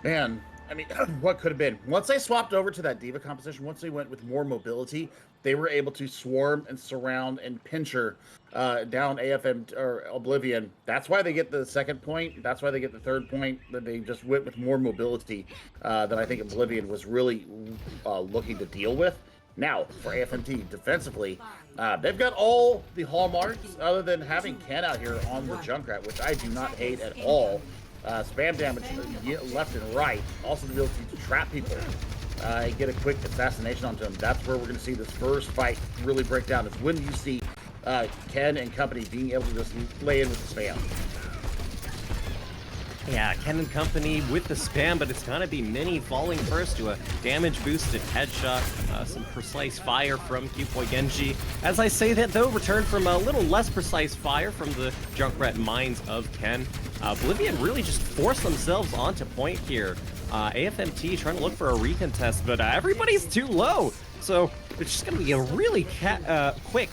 man, I mean, what could have been? Once they swapped over to that Diva composition, once they went with more mobility, they were able to swarm and surround and pincher down AFM or Oblivion. That's why they get the second point. That's why they get the third point. That they just went with more mobility than I think Oblivion was really looking to deal with. Now, for AFMT defensively, they've got all the hallmarks other than having Ken out here on the Junkrat, which I do not hate at all. Spam damage left and right. Also the ability to trap people and get a quick assassination onto them. That's where we're going to see this first fight really break down. It's when you see Ken and company being able to just lay in with the spam. Yeah, Ken and company with the spam, but it's gonna be Mini falling first to a damage boosted headshot. Some precise fire from Q-Boy Genji. As I say that though, return from a little less precise fire from the Junkrat mines of Ken. Oblivion really just forced themselves onto point here. AFMT trying to look for a recontest, but everybody's too low. So it's just gonna be a really quick,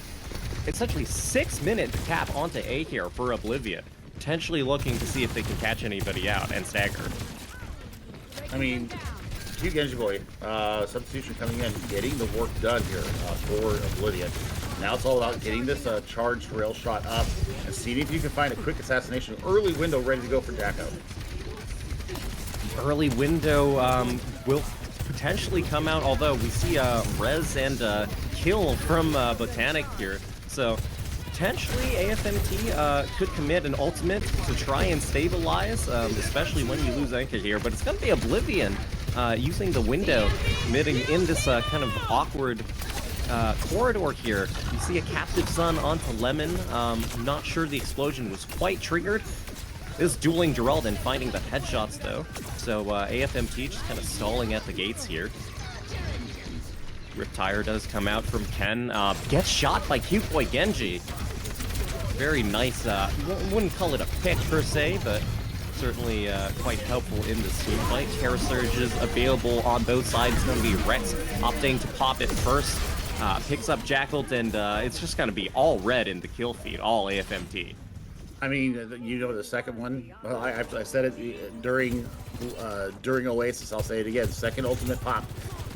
essentially 6-minute cap onto A here for Oblivion. Potentially looking to see if they can catch anybody out and stagger. I mean, Q Genji Boy, substitution coming in, getting the work done here for Oblivion. Now it's all about getting this charged rail shot up and seeing if you can find a quick assassination. Early window ready to go for Jacko. Early window will potentially come out, although we see res and kill from Botanic here. So potentially AFMT could commit an ultimate to try and stabilize, especially when you lose Anchor here. But it's going to be Oblivion using the window, committing in this kind of awkward corridor here. You see a Captive Sun onto Lemon. Not sure the explosion was quite triggered. Is dueling Gerald and finding the headshots though. So AFMT just kind of stalling at the gates here. Riptire does come out from Ken. Gets shot by Q-Boy Genji. Very nice. Wouldn't call it a pick per se, but certainly quite helpful in this team fight. Terror Surges available on both sides. It's going to be Rex opting to pop it first. Picks up Jackaled, and it's just going to be all red in the kill feed, all AFMT. I mean, you know the second one. Well, I said it during Oasis. I'll say it again. Second ultimate pop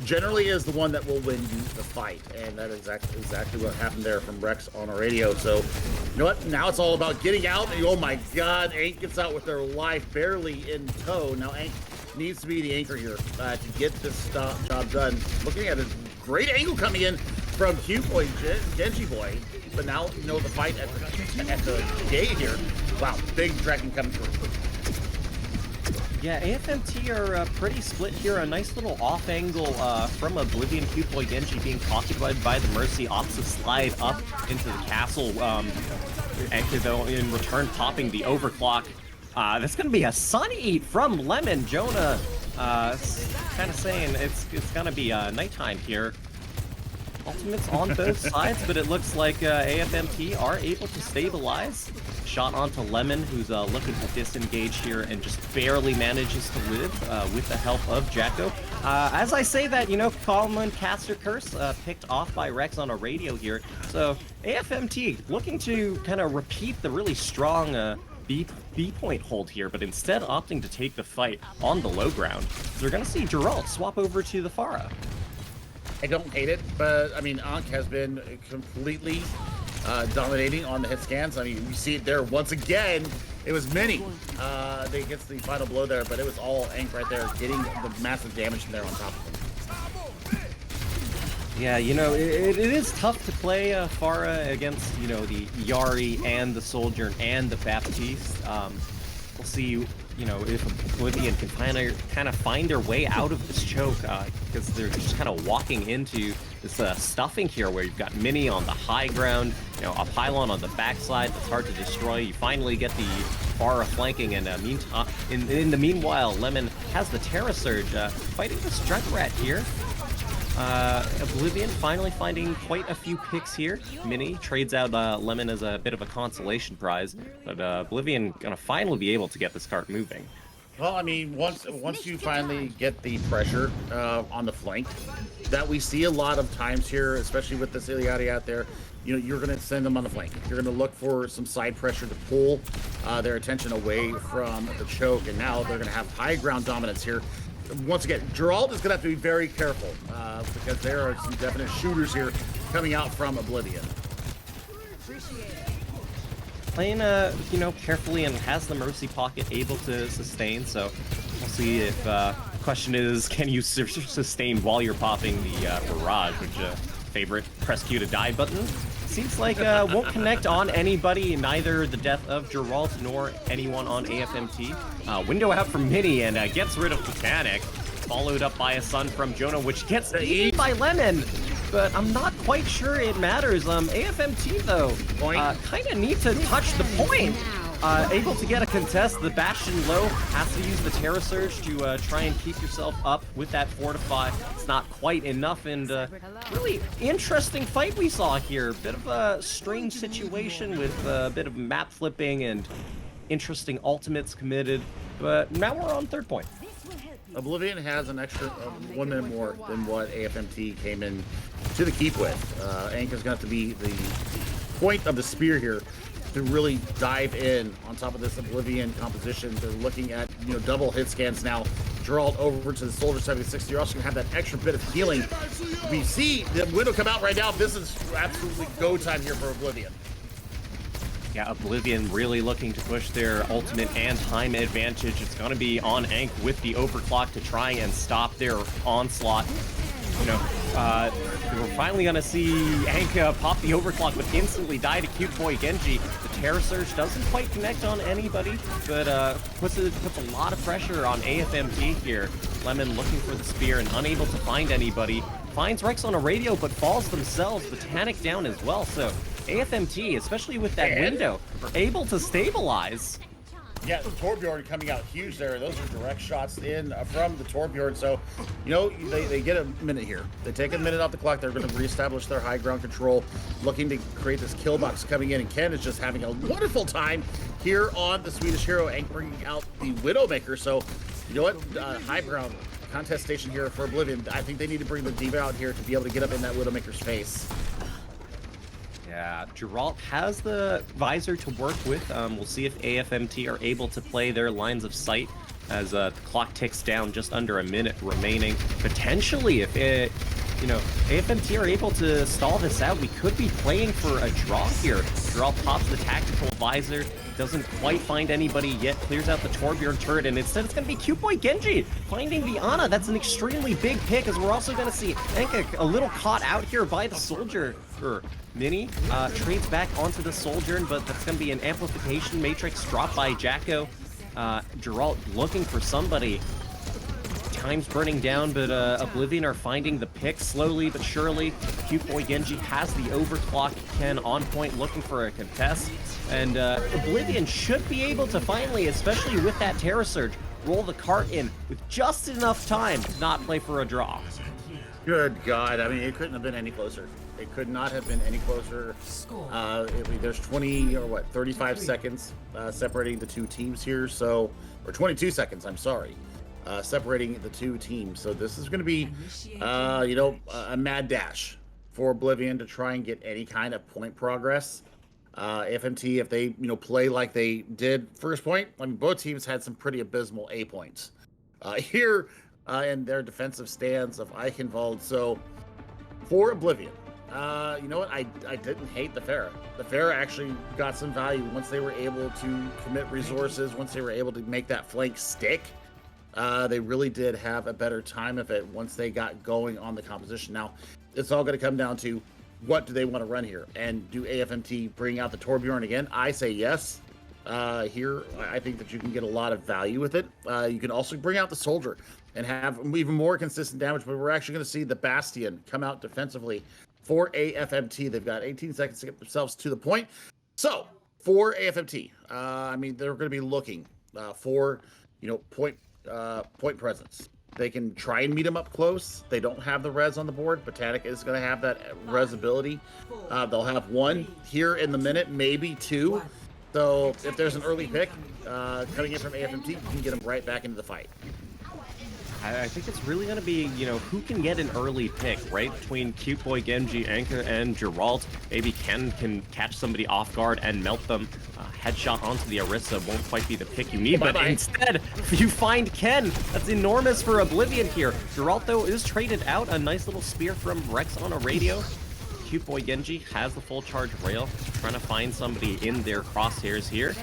generally is the one that will win you the fight, and that is exactly what happened there from Rex on a radio. So, you know what? Now it's all about getting out. And oh my God, Ank gets out with their life barely in tow. Now Ank needs to be the anchor here to get this job done. Looking at a great angle coming in from Q-Boy Genji Boy. But now, you know, the fight at the gate here. Wow, big dragon coming through. Yeah, AFMT are pretty split here. A nice little off angle from Oblivion. Q-Boy Genji being occupied by the Mercy. Opts to slide up into the castle. Anchor, though, in return, popping the overclock. That's going to be a Sun Eat from Lemon. Jonah kind of saying it's gonna be nighttime here. Ultimates on both sides, but it looks like AFMT are able to stabilize. Shot onto Lemon, who's looking to disengage here and just barely manages to live with the help of Jacko. As I say that, you know, Common Caster Curse picked off by Rex on a radio here. So AFMT looking to kind of repeat the really strong B point hold here, but instead opting to take the fight on the low ground. So we're gonna see Geralt swap over to the Pharah. I don't hate it, but I mean, Ankh has been completely dominating on the hit scans. I mean, you see it there once again. It was Mini that gets the final blow there, but it was all Ankh right there, getting the massive damage in there on top of him. Yeah, you know, it is tough to play Pharah against, you know, the Yari and the Soldier and the Baptiste. We'll see, you know, if Oblivion can kind of find their way out of this choke, because they're just kind of walking into this stuffing here where you've got Mini on the high ground, you know, a pylon on the backside that's hard to destroy. You finally get the Pharah flanking, and in the meanwhile, Lemon has the Terra Surge fighting this Junkrat here. Oblivion finally finding quite a few picks here. Mini trades out Lemon as a bit of a consolation prize, but Oblivion gonna finally be able to get this cart moving. Well, I mean, once you finally get the pressure on the flank that we see a lot of times here, especially with this Iliadi out there, you know, you're going to send them on the flank. You're going to look for some side pressure to pull their attention away from the choke, and now they're going to have high ground dominance here. Once again, Geralt is going to have to be very careful because there are some definite shooters here coming out from Oblivion. Playing, you know, carefully and has the Mercy Pocket able to sustain, so we'll see if, question is, can you sustain while you're popping the Barrage, which, favorite press Q to die button. Seems like won't connect on anybody, neither the death of Geralt nor anyone on AFMT. Window out from Mini and gets rid of Titanic, followed up by a Sun from Jonah, which gets eaten by Lemon. But I'm not quite sure it matters. AFMT though, kind of need to touch the point. Able to get a contest. The Bastion low has to use the Terra Surge to try and keep yourself up with that Fortify. It's not quite enough, and really interesting fight we saw here. Bit of a strange situation with a bit of map flipping and interesting ultimates committed, but now we're on third point. Oblivion has an extra 1 minute more than what AFMT came in to the keep with. Ankh is going to have to be the point of the spear here to really dive in on top of this Oblivion composition. They're looking at, you know, double hit scans now. Geralt over to the Soldier 76. You're also going to have that extra bit of healing. We see the window come out right now. This is absolutely go time here for Oblivion. Yeah, Oblivion really looking to push their ultimate and time advantage. It's going to be on Ankh with the overclock to try and stop their onslaught. You know, we're finally going to see Ankh pop the overclock, but instantly die to Cute Boy Genji. The Terra Surge doesn't quite connect on anybody, but puts a lot of pressure on AFMT here. Lemon looking for the spear and unable to find anybody. Finds Rex on a radio, but falls themselves. Botanic down as well, so AFMT, especially with that window, are able to stabilize. Yeah, the Torbjorn coming out huge there. Those are direct shots in from the Torbjorn. So, you know, they get a minute here. They take a minute off the clock. They're going to reestablish their high ground control, looking to create this kill box coming in. And Ken is just having a wonderful time here on the Swedish hero and bringing out the Widowmaker. So, you know what? High ground contest station here for Oblivion. I think they need to bring the Diva out here to be able to get up in that Widowmaker's face. Yeah, Geralt has the visor to work with. We'll see if AFMT are able to play their lines of sight as the clock ticks down, just under a minute remaining. Potentially, if you know, AFMT are able to stall this out, we could be playing for a draw here. Geralt pops the tactical visor, doesn't quite find anybody yet, clears out the Torbjorn turret, and instead it's going to be Cute Boy Genji finding the Ana. That's an extremely big pick, as we're also going to see Ankh a little caught out here by the Soldier. Mini trades back onto the Soldier, but that's going to be an amplification matrix dropped by Jacko. Geralt looking for somebody. Time's burning down, but Oblivion are finding the pick slowly but surely. Cute Boy Genji has the overclock. Ken on point looking for a contest. And Oblivion should be able to finally, especially with that Terra Surge, roll the cart in with just enough time to not play for a draw. Good God. I mean, it couldn't have been any closer. It could not have been any closer. There's 35 seconds separating the two teams here. So, or 22 seconds, I'm sorry, separating the two teams. So this is going to be, a mad dash for Oblivion to try and get any kind of point progress. AFMT, if they, play like they did first point, I mean, both teams had some pretty abysmal A points here in their defensive stands of Eichenwald. So for Oblivion, you know what? I didn't hate the Pharah. The Pharah actually got some value once they were able to commit resources, once they were able to make that flank stick. They really did have a better time of it once they got going on the composition. Now, it's all going to come down to what do they want to run here? And do AFMT bring out the Torbjorn again? I say yes. Here, I think that you can get a lot of value with it. You can also bring out the Soldier and have even more consistent damage, but we're actually going to see the Bastion come out defensively for AFMT. They've got 18 seconds to get themselves to the point. So, for AFMT, I mean, they're going to be looking for, point presence. They can try and meet them up close. They don't have the res on the board. Botanic is going to have that res ability. They'll have one here in the minute, maybe two. So if there's an early pick coming in from AFMT, you can get them right back into the fight. I think it's really going to be, who can get an early pick, right? Between Cute Boy Genji, Anka, and Geralt. Maybe Ken can catch somebody off guard and melt them. Headshot onto the Orisa won't quite be the pick you need, but instead, you find Ken. That's enormous for Oblivion here. Geralt, though, is traded out. A nice little spear from Rex on a radio. Cute Boy Genji has the full charge rail, trying to find somebody in their crosshairs here.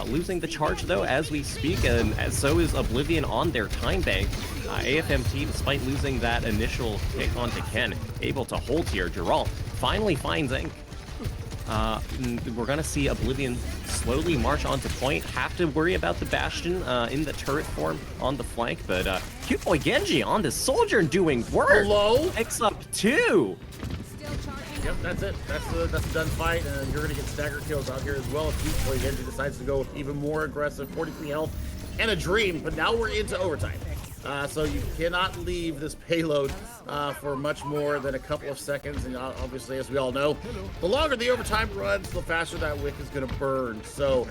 Losing the charge, though, as we speak, and so is Oblivion on their time bank. AFMT, despite losing that initial pick onto Ken, able to hold here. Geralt finally finds Ink. We're going to see Oblivion slowly march onto point. Have to worry about the Bastion in the turret form on the flank, but Cute Boy Genji on the Soldier doing work. Hello? Picks up 2. Yep, that's it. That's the done fight, and you're going to get stagger kills out here as well if Cute Boy Genji decides to go even more aggressive. 43 health and a dream, but now we're into overtime. So you cannot leave this payload for much more than a couple of seconds, and obviously, as we all know, the longer the overtime runs, the faster that wick is going to burn. So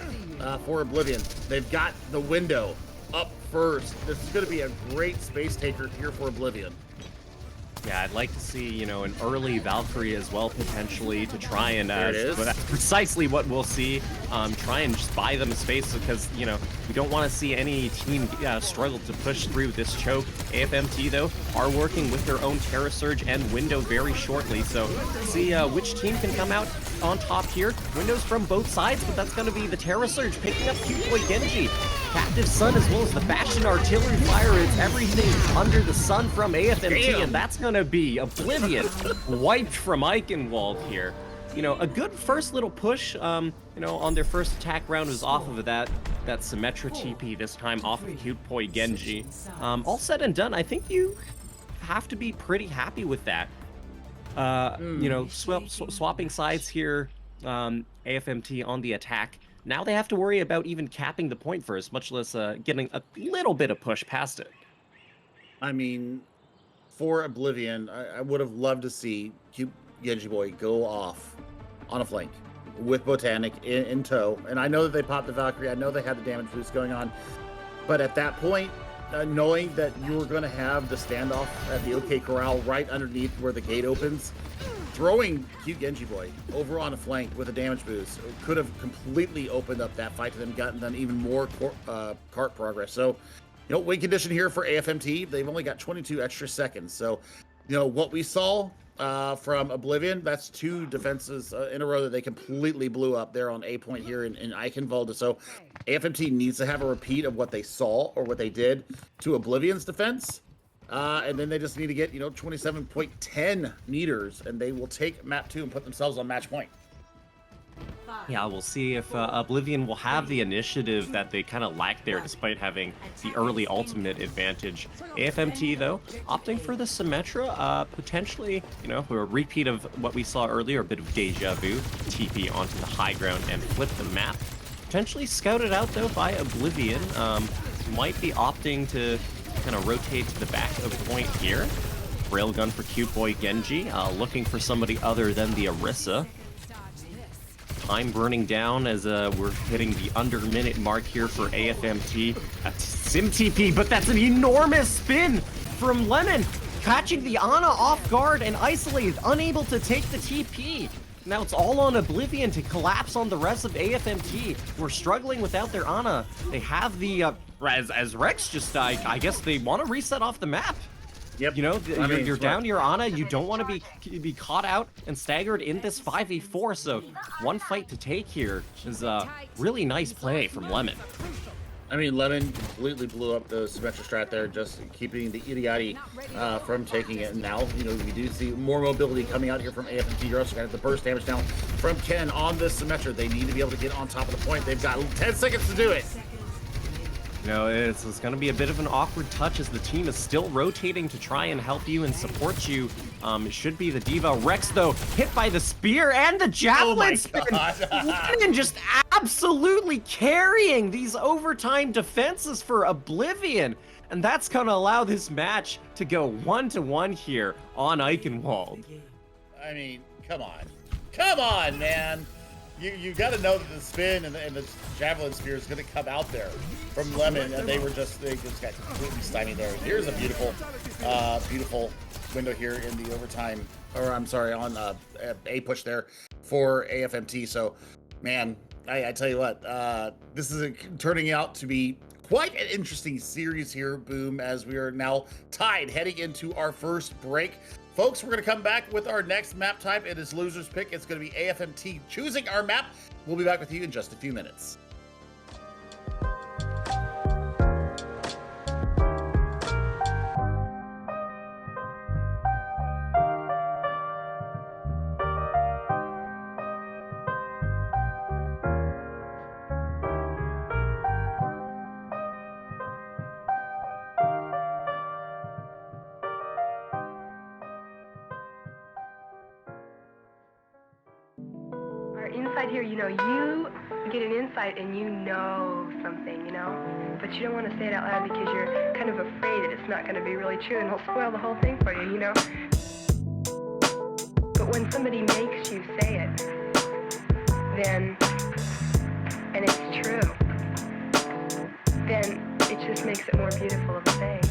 for Oblivion, they've got the window up first. This is going to be a great space taker here for Oblivion. Yeah, I'd like to see, an early Valkyrie as well, potentially, to try and, but that's precisely what we'll see, try and just buy them space, because, we don't want to see any team struggle to push through this choke. AFMT, though, are working with their own Terra Surge and Window very shortly, so see which team can come out on top here. Windows from both sides, but that's going to be the Terra Surge picking up Cute Boy Genji. Captive Sun as well as the Bastion artillery fire. It's everything under the sun from AFMT, and that's going to be Oblivion wiped from Eichenwald here. A good first little push, on their first attack round was off of that Symmetra TP, this time off of Cute Boy Genji. All said and done, I think you have to be pretty happy with that. Swapping sides here, AFMT on the attack. Now they have to worry about even capping the point first, much less getting a little bit of push past it. I mean, for Oblivion, I would have loved to see Cute Genji Boy go off on a flank with Botanic in tow. And I know that they popped the Valkyrie. I know they had the damage boost going on. But at that point, knowing that you were going to have the standoff at the OK Corral right underneath where the gate opens, throwing Cute Genji Boy over on a flank with a damage boost could have completely opened up that fight to them, gotten them even more cart progress. So, win condition here for AFMT. They've only got 22 extra seconds. So, what we saw from Oblivion, that's 2 defenses in a row that they completely blew up there on A point here in Eichenwald. So AFMT needs to have a repeat of what they saw or what they did to Oblivion's defense. And then they just need to get, 27.10 meters, and they will take map 2 and put themselves on match point. Yeah, we'll see if Oblivion will have the initiative that they kind of lack there, despite having the early ultimate advantage. AFMT, though, opting for the Symmetra, potentially, a repeat of what we saw earlier, a bit of deja vu, TP onto the high ground and flip the map. Potentially scouted out, though, by Oblivion. might be opting to kind of rotate to the back of point here. Railgun for cute boy Genji, looking for somebody other than the Orisa. Time burning down as we're hitting the under-minute mark here for AFMT. Sim TP, but that's an enormous spin from Lemon, catching the Ana off guard and isolated, unable to take the TP. Now it's all on Oblivion to collapse on the rest of AFMT. We're struggling without their Ana. They have the, as Rex just died, I guess they want to reset off the map. Yep. You know, you're down your Ana, you don't want to be caught out and staggered in this 5v4, so one fight to take here is a really nice play from Lemon. I mean, Lemon completely blew up the Symmetra strat there, just keeping the Idioti from taking it. And now, you know, we do see more mobility coming out here from AFMT. You're also going to have the burst damage now from Ken on this Symmetra. They need to be able to get on top of the point. They've got 10 seconds to do it. You know, it's going to be a bit of an awkward touch as the team is still rotating to try and help you and support you. It should be the Diva. Rex, though, hit by the spear and the javelin spin. And just absolutely carrying these overtime defenses for Oblivion. And that's going to allow this match to go 1-1 here on Eichenwald. I mean, come on. Come on, man. You got to know that the spin and the javelin spear is going to come out there from Lemon, and they just got completely stymied there. Here's a beautiful window here in the overtime, or I'm sorry, on a push there for AFMT. So, man, I tell you what, this is turning out to be quite an interesting series here, Boom, as we are now tied heading into our first break. Folks, we're going to come back with our next map type. It is Loser's Pick. It's going to be AFMT choosing our map. We'll be back with you in just a few minutes. Inside here, you know, you get an insight and you know something, you know, but you don't want to say it out loud because you're kind of afraid that it's not going to be really true and it'll spoil the whole thing for you, you know. But when somebody makes you say it, then, and it's true, then it just makes it more beautiful of a thing.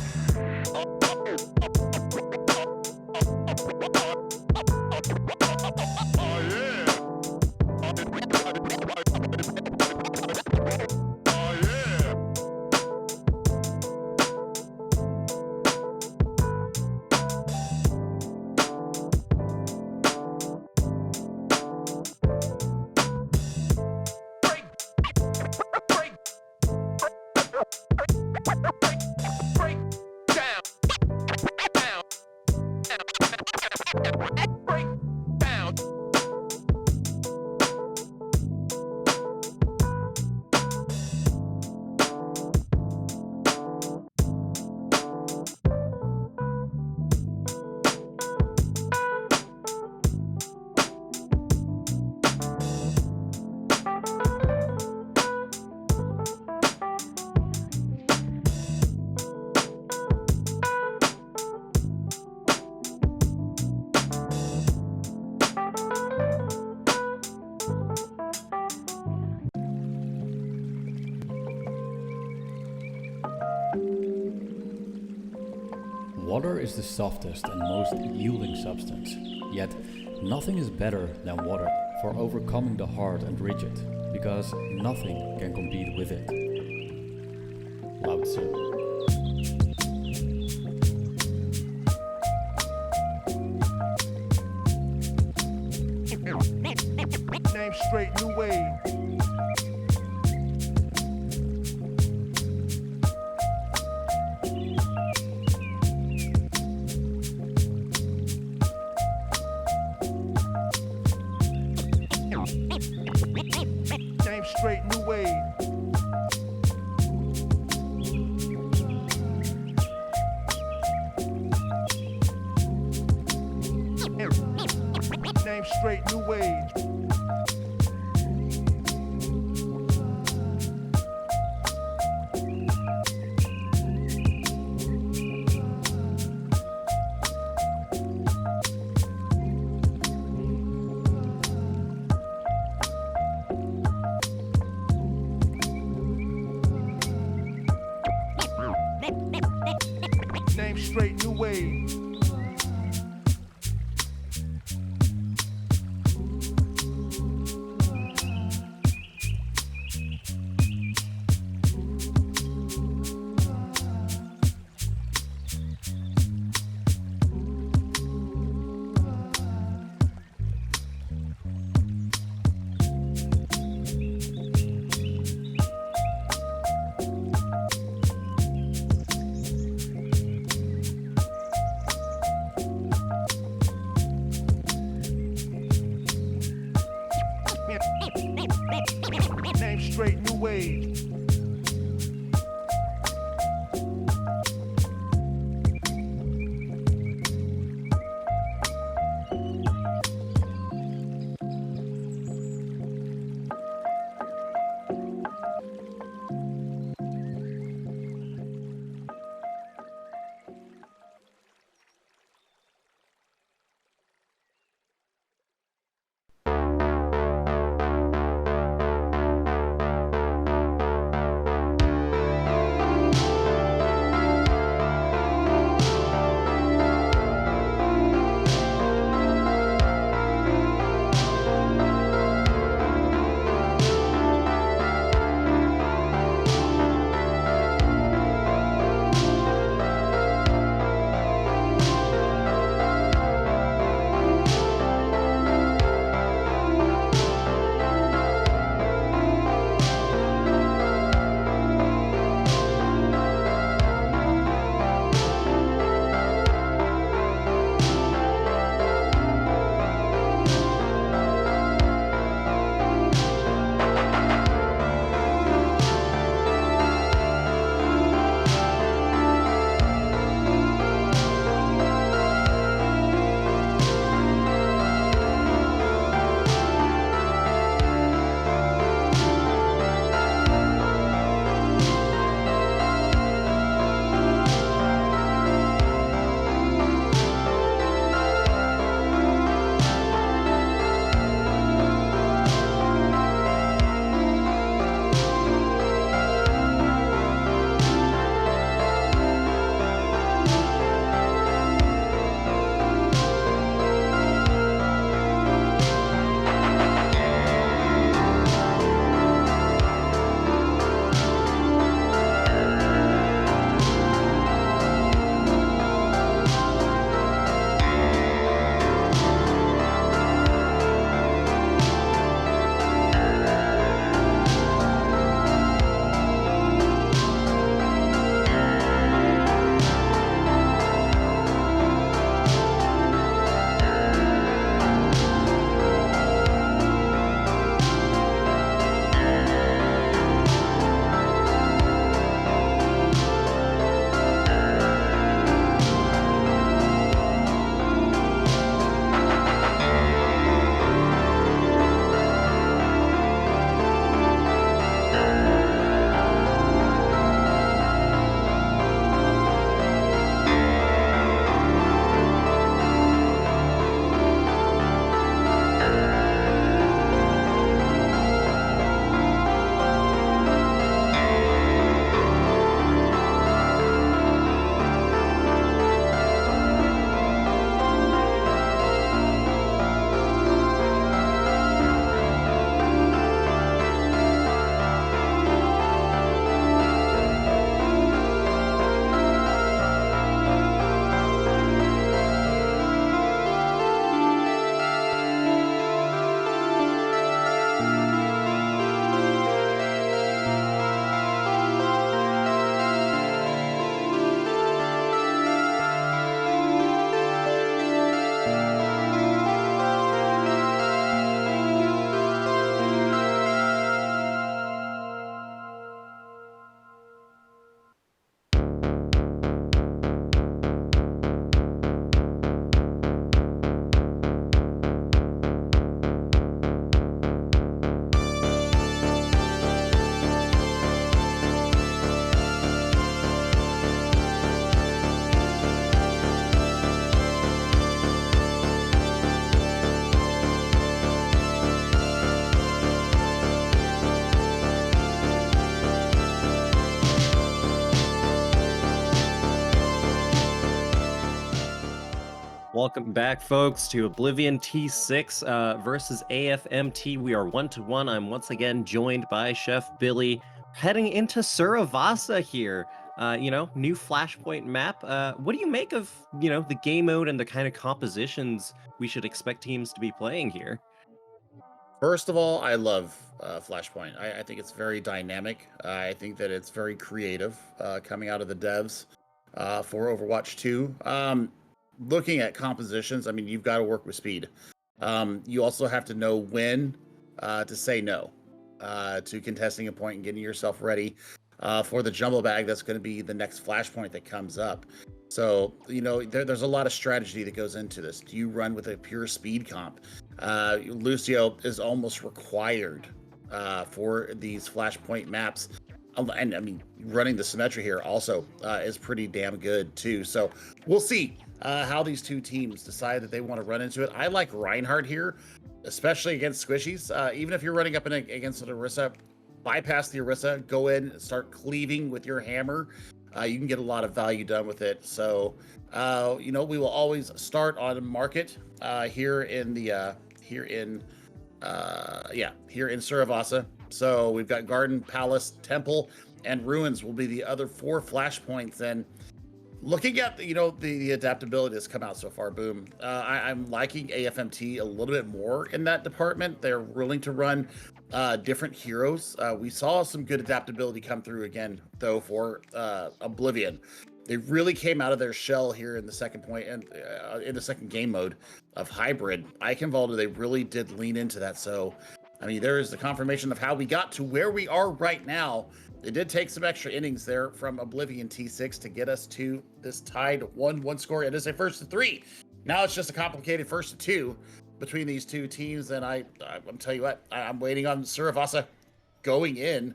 Water is the softest and most yielding substance, yet nothing is better than water for overcoming the hard and rigid, because nothing can compete with it. Lao Tzu. Name straight, new wave. Name straight, new wave. Name straight, new wave. straight new age. Welcome back, folks, to Oblivion T6 versus AFMT. We are 1-1. I'm once again joined by Chef Billy, heading into Suravasa here. New Flashpoint map. What do you make of, the game mode and the kind of compositions we should expect teams to be playing here? First of all, I love Flashpoint. I think it's very dynamic. I think that it's very creative coming out of the devs for Overwatch 2. Looking at compositions, I mean, you've got to work with speed. You also have to know when to say no. to contesting a point and getting yourself ready for the jumbo bag. That's going to be the next flashpoint that comes up. So, you know, there's a lot of strategy that goes into this. Do you run with a pure speed comp? Lucio is almost required for these flashpoint maps. And I mean, running the symmetry here also is pretty damn good too. So we'll see how these two teams decide that they want to run into it. I like Reinhardt here, especially against squishies. Even if you're running up against an Orisa, bypass the Orisa, go in, start cleaving with your hammer. You can get a lot of value done with it. So, you know, we will always start on market here in Suravasa. So we've got Garden, Palace, Temple, and Ruins will be the other 4 flashpoints. And looking at the adaptability that's come out so far, Boom, I'm liking AFMT a little bit more in that department. They're willing to run different heroes. We saw some good adaptability come through again, though, for Oblivion. They really came out of their shell here in the second point and in the second game mode of hybrid. Eichenwalde, they really did lean into that. So, I mean, there is the confirmation of how we got to where we are right now. It did take some extra innings there from Oblivion T6 to get us to this tied 1-1 score. It is a 1-3. Now it's just a complicated 1-2 between these two teams. And I'm telling you what, I'm waiting on Suravasa going in.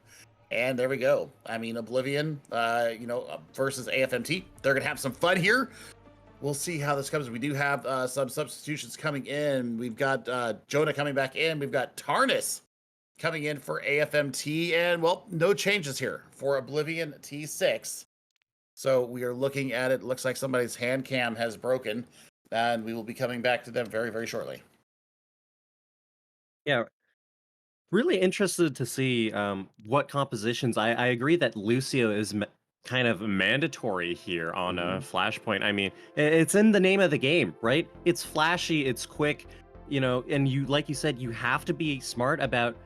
And there we go. I mean, Oblivion, versus AFMT. They're going to have some fun here. We'll see how this comes. We do have some substitutions coming in. We've got Jonah coming back in. We've got Tarnis coming in for AFMT. And, well, no changes here for Oblivion T6. So we are looking at it. Looks like somebody's hand cam has broken. And we will be coming back to them very, very shortly. Yeah. Really interested to see what compositions. I agree that Lucio is kind of mandatory here on a Flashpoint. I mean, it's in the name of the game, right? It's flashy, it's quick, and you, like you said, you have to be smart about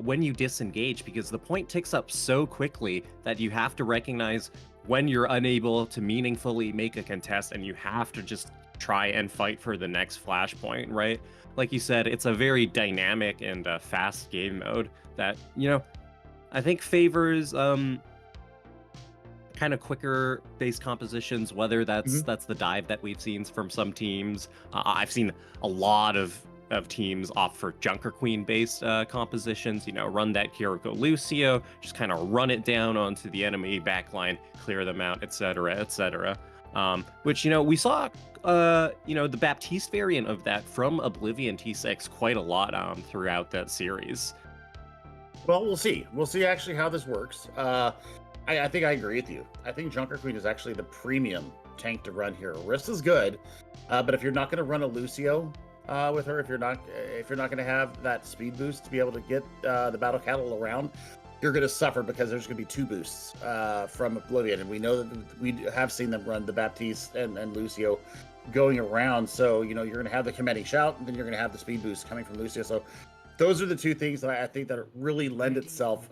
when you disengage, because the point ticks up so quickly that you have to recognize when you're unable to meaningfully make a contest, and you have to just try and fight for the next Flashpoint, right? Like you said, it's a very dynamic and fast game mode that, I think favors kind of quicker base compositions, whether that's the dive that we've seen from some teams. I've seen a lot of teams opt for Junker Queen based compositions, run that Kiriko Lucio, just kind of run it down onto the enemy backline, clear them out, etc., etc. Which, we saw, the Baptiste variant of that from Oblivion T6 quite a lot throughout that series. Well, we'll see. We'll see actually how this works. I think I agree with you. I think Junker Queen is actually the premium tank to run here. Orisa's good, but if you're not going to run a Lucio with her, if you're not going to have that speed boost to be able to get the battle cattle around, you're going to suffer, because there's going to be 2 boosts from Oblivion, and we know that we have seen them run the Baptiste and Lucio going around. So, you're going to have the Comedic Shout, and then you're going to have the speed boost coming from Lucio. So those are the 2 things that I think that really lend itself,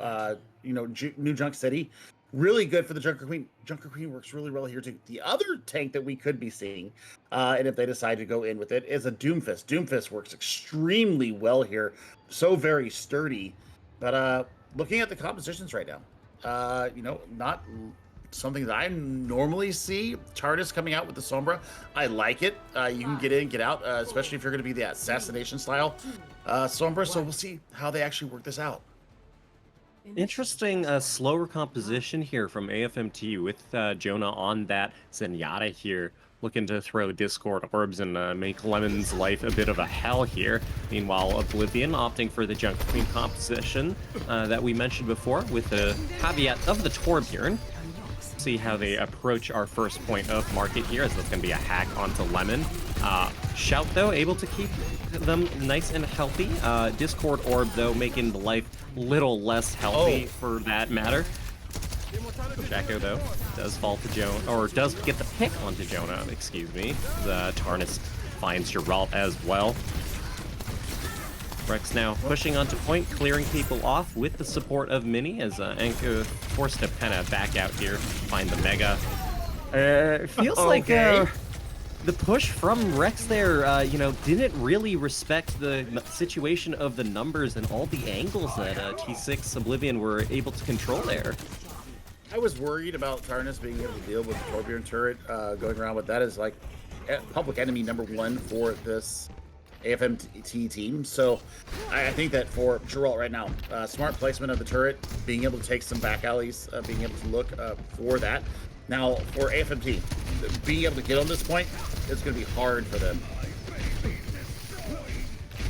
New Junk City, really good for the Junker Queen. Junker Queen works really well here too. The other tank that we could be seeing, and if they decide to go in with it, is a Doomfist. Doomfist works extremely well here. So very sturdy. But looking at the compositions right now, not something that I normally see. Tardis coming out with the Sombra. I like it. You can get in, get out, especially if you're going to be the assassination style Sombra. So we'll see how they actually work this out. Interesting slower composition here from AFMT with Jonah on that Zenyatta here, looking to throw Discord Orbs and make Lemon's life a bit of a hell here. Meanwhile, Oblivion opting for the Junker Queen composition that we mentioned before, with the caveat of the Torbjorn. See how they approach our first point of market here, as that's going to be a hack onto Lemon. Shout, though, able to keep them nice and healthy. Discord Orb, though, making the life little less healthy for that matter. Jacko, though, does fall to Jonah, or does get the pick onto Jonah, excuse me. The Tarnis finds Geralt as well. Rex now pushing onto point, clearing people off with the support of Mini, as Anko forced to kind of back out here, find the Mega. Feels like the push from Rex there, you know, didn't really respect the situation of the numbers and all the angles that T6 Oblivion were able to control there. I was worried about Tarnus being able to deal with the Torbjorn turret going around, but that is like public enemy #1 for this AFMT team. So I think that for Geralt right now, smart placement of the turret, being able to take some back alleys, being able to look for that. Now for AFMT, being able to get on this point, it's going to be hard for them.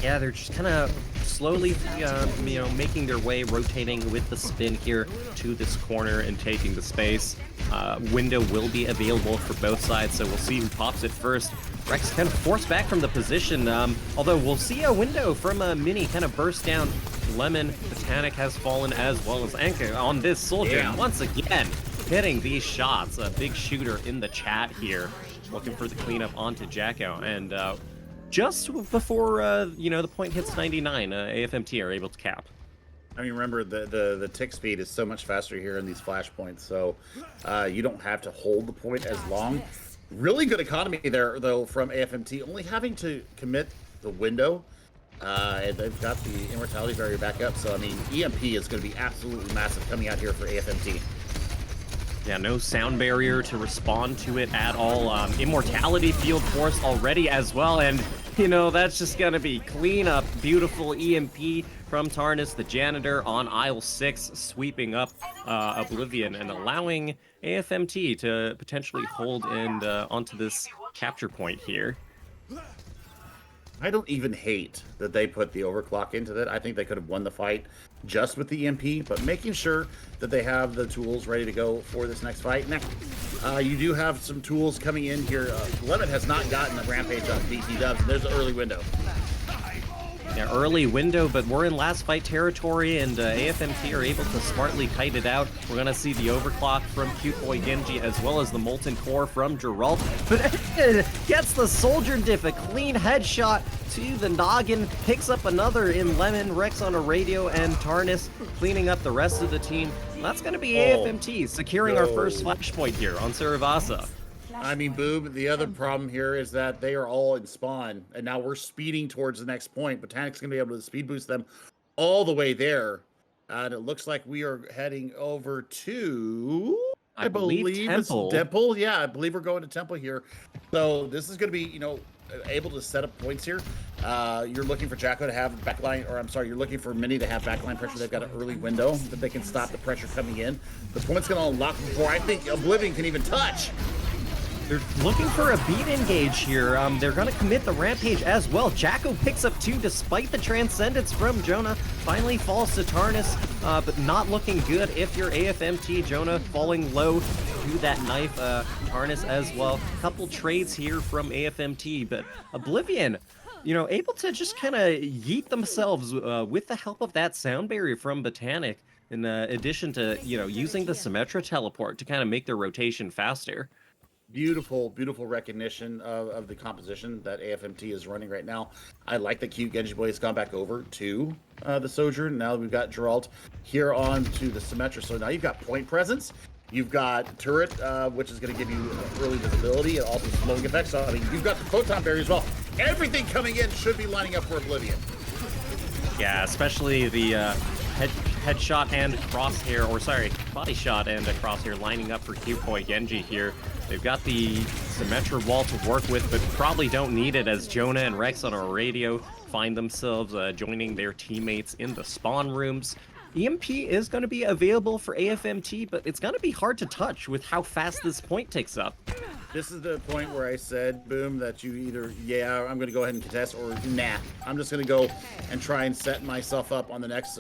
Yeah, they're just kind of slowly, you know, making their way, rotating with the spin here to this corner and taking the space. Window will be available for both sides, so we'll see who pops it first. Rex kind of forced back from the position, although we'll see a window from a Mini kind of burst down. Lemon, Botanic has fallen as well as Anka on this soldier. Yeah. Once again, hitting these shots. A big shooter in the chat here, looking for the cleanup onto Jacko, and just before you know, the point hits 99, AFMT are able to cap. I mean, remember the tick speed is so much faster here in these flashpoints, so you don't have to hold the point as long. Really good economy there, though, from AFMT, only having to commit the window. And they've got the immortality barrier back up, so I mean, EMP is going to be absolutely massive coming out here for AFMT. Yeah, no sound barrier to respond to it at all. Immortality field force already as well, and you know, that's just gonna be clean up. Beautiful EMP from Tarnus, the janitor, on aisle 6, sweeping up Oblivion and allowing AFMT to potentially hold and onto this capture point here. I don't even hate that they put the overclock into that. I think they could have won the fight just with the EMP, but making sure that they have the tools ready to go for this next fight. Now, you do have some tools coming in here. Lemon has not gotten the rampage on BT Dubs, and there's an early window. Yeah, early window, but we're in last fight territory, and AFMT are able to smartly kite it out. We're going to see the overclock from Cute Boy Genji, as well as the Molten Core from Geralt. But gets the Soldier Diff, a clean headshot to the noggin, picks up another in Lemon, Rex on a radio, and Tarnus cleaning up the rest of the team. And that's going to be AFMT securing our first flashpoint here on Saravasa. I mean, Boob, the other problem here is that they are all in spawn, and now we're speeding towards the next point. Botanic's going to be able to speed boost them all the way there. And it looks like we are heading over to, I believe Temple. It's Temple. Yeah, I believe we're going to Temple here. So this is going to be, you know, able to set up points here. You're looking for Jacko to have backline, or I'm sorry, you're looking for Mini to have backline pressure. They've got an early window that they can stop the pressure coming in. The point's going to unlock before I think Oblivion can even touch. They're looking for a beat engage here. They're going to commit the rampage as well. Jacko picks up 2 despite the transcendence from Jonah. Finally falls to Tarnus, but not looking good if you're AFMT. Jonah falling low to that knife. Tarnus as well. Couple trades here from AFMT, but Oblivion, you know, able to just kind of yeet themselves with the help of that sound barrier from Botanic, in addition to, you know, using the Symmetra teleport to kind of make their rotation faster. Beautiful, beautiful recognition of the composition that AFMT is running right now. I like that Cute Genji Boy has gone back over to the Sojourn. Now we've got Geralt here on to the Symmetra. So now you've got point presence. You've got turret, which is going to give you early visibility and also slowing effects. So, I mean, you've got the photon barrier as well. Everything coming in should be lining up for Oblivion. Yeah, especially the headshot and crosshair, or sorry, body shot and a crosshair lining up for Cute Boy Genji here. They've got the Symmetra wall to work with, but probably don't need it as Jonah and Rex on a radio find themselves joining their teammates in the spawn rooms. EMP is going to be available for AFMT, but it's going to be hard to touch with how fast this point takes up. This is the point where I said, Boom, that you either, yeah, I'm going to go ahead and contest, or nah, I'm just going to go and try and set myself up on the next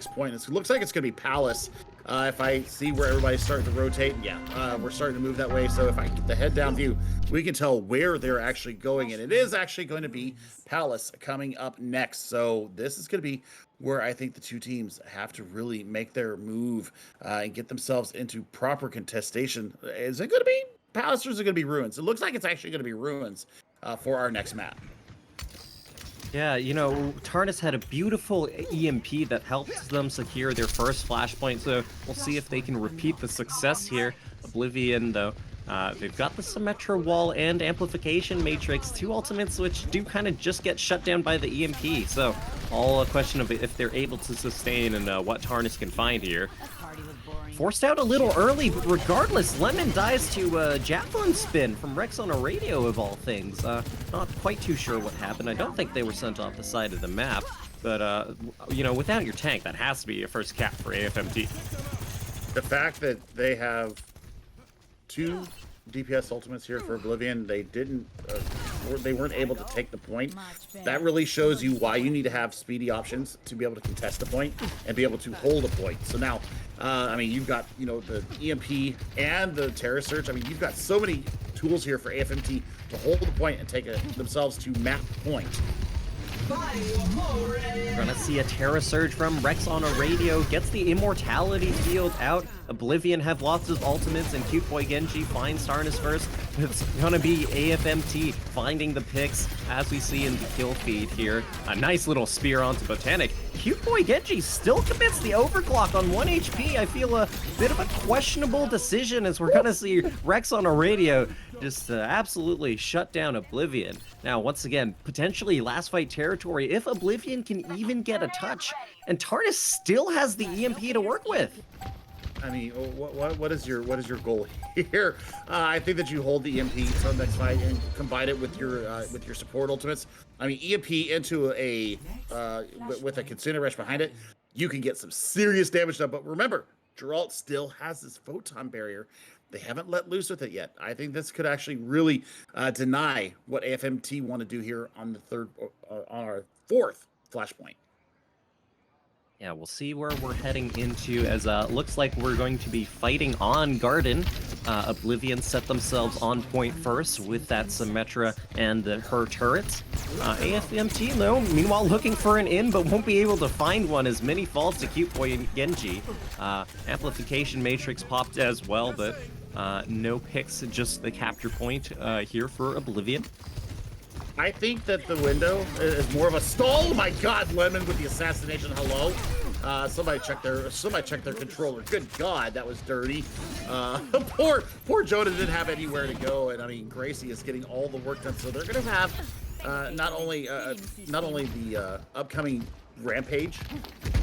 point. It looks like it's going to be Palace. If I see where everybody's starting to rotate, yeah, we're starting to move that way. So if I get the head-down view, we can tell where they're actually going. And it is actually going to be Palace coming up next. So this is going to be where I think the two teams have to really make their move and get themselves into proper contestation. Is it going to be Palace or is it going to be Ruins? It looks like it's actually going to be Ruins for our next map. Yeah, you know, Tarnus had a beautiful EMP that helped them secure their first flashpoint, so we'll see if they can repeat the success here. Oblivion, though, They've got the Symmetra Wall and Amplification Matrix, two ultimates which do kind of just get shut down by the EMP. So all a question of if they're able to sustain and what Tarnus can find here. Forced out a little early, but regardless, Lemon dies to Javelin Spin from Rex on a radio of all things. Not quite too sure what happened. I don't think they were sent off the side of the map, but you know, without your tank, that has to be a first cap for AFMT. The fact that they have 2 DPS ultimates here for Oblivion, they didn't, they weren't able to take the point. That really shows you why you need to have speedy options to be able to contest the point and be able to hold a point. So now, I mean, you've got, you know, the EMP and the Terror Surge. I mean, you've got so many tools here for AFMT to hold the point and take themselves to map point. We're gonna see a Terra Surge from Rex on a radio, gets the Immortality field out. Oblivion have lots of ultimates, and Cute Boy Genji finds Tarnus first. It's gonna be AFMT finding the picks, as we see in the kill feed here. A nice little spear onto Botanic. Cute Boy Genji still commits the overclock on 1 HP. I feel a bit of a questionable decision, as we're gonna see Rex on a radio just absolutely shut down Oblivion. Now, once again, potentially last fight territory if Oblivion can even get a touch, and Tarnus still has the EMP to work with. I mean, what is your goal here? I think that you hold the EMP until the next fight and combine it with your support ultimates. I mean, EMP into a with a Kitsune Rush behind it, you can get some serious damage done. But remember, Geralt still has this photon barrier. They haven't let loose with it yet. I think this could actually really deny what AFMT want to do here on the on our 4th flashpoint. Yeah, we'll see where we're heading into, as looks like we're going to be fighting on Garden. Oblivion set themselves on point first with that Symmetra and her turrets. AFMT, though, meanwhile looking for an in, but won't be able to find one, as many falls to Cute Boy and Genji. Amplification Matrix popped as well, but no picks, just the capture point here for Oblivion. I think that the window is more of a stall. Oh my God, Lemon with the assassination. Hello. Somebody check their controller. Good God, that was dirty. Poor Jonah didn't have anywhere to go, and I mean Gracie is getting all the work done. So they're gonna have not only the upcoming Rampage,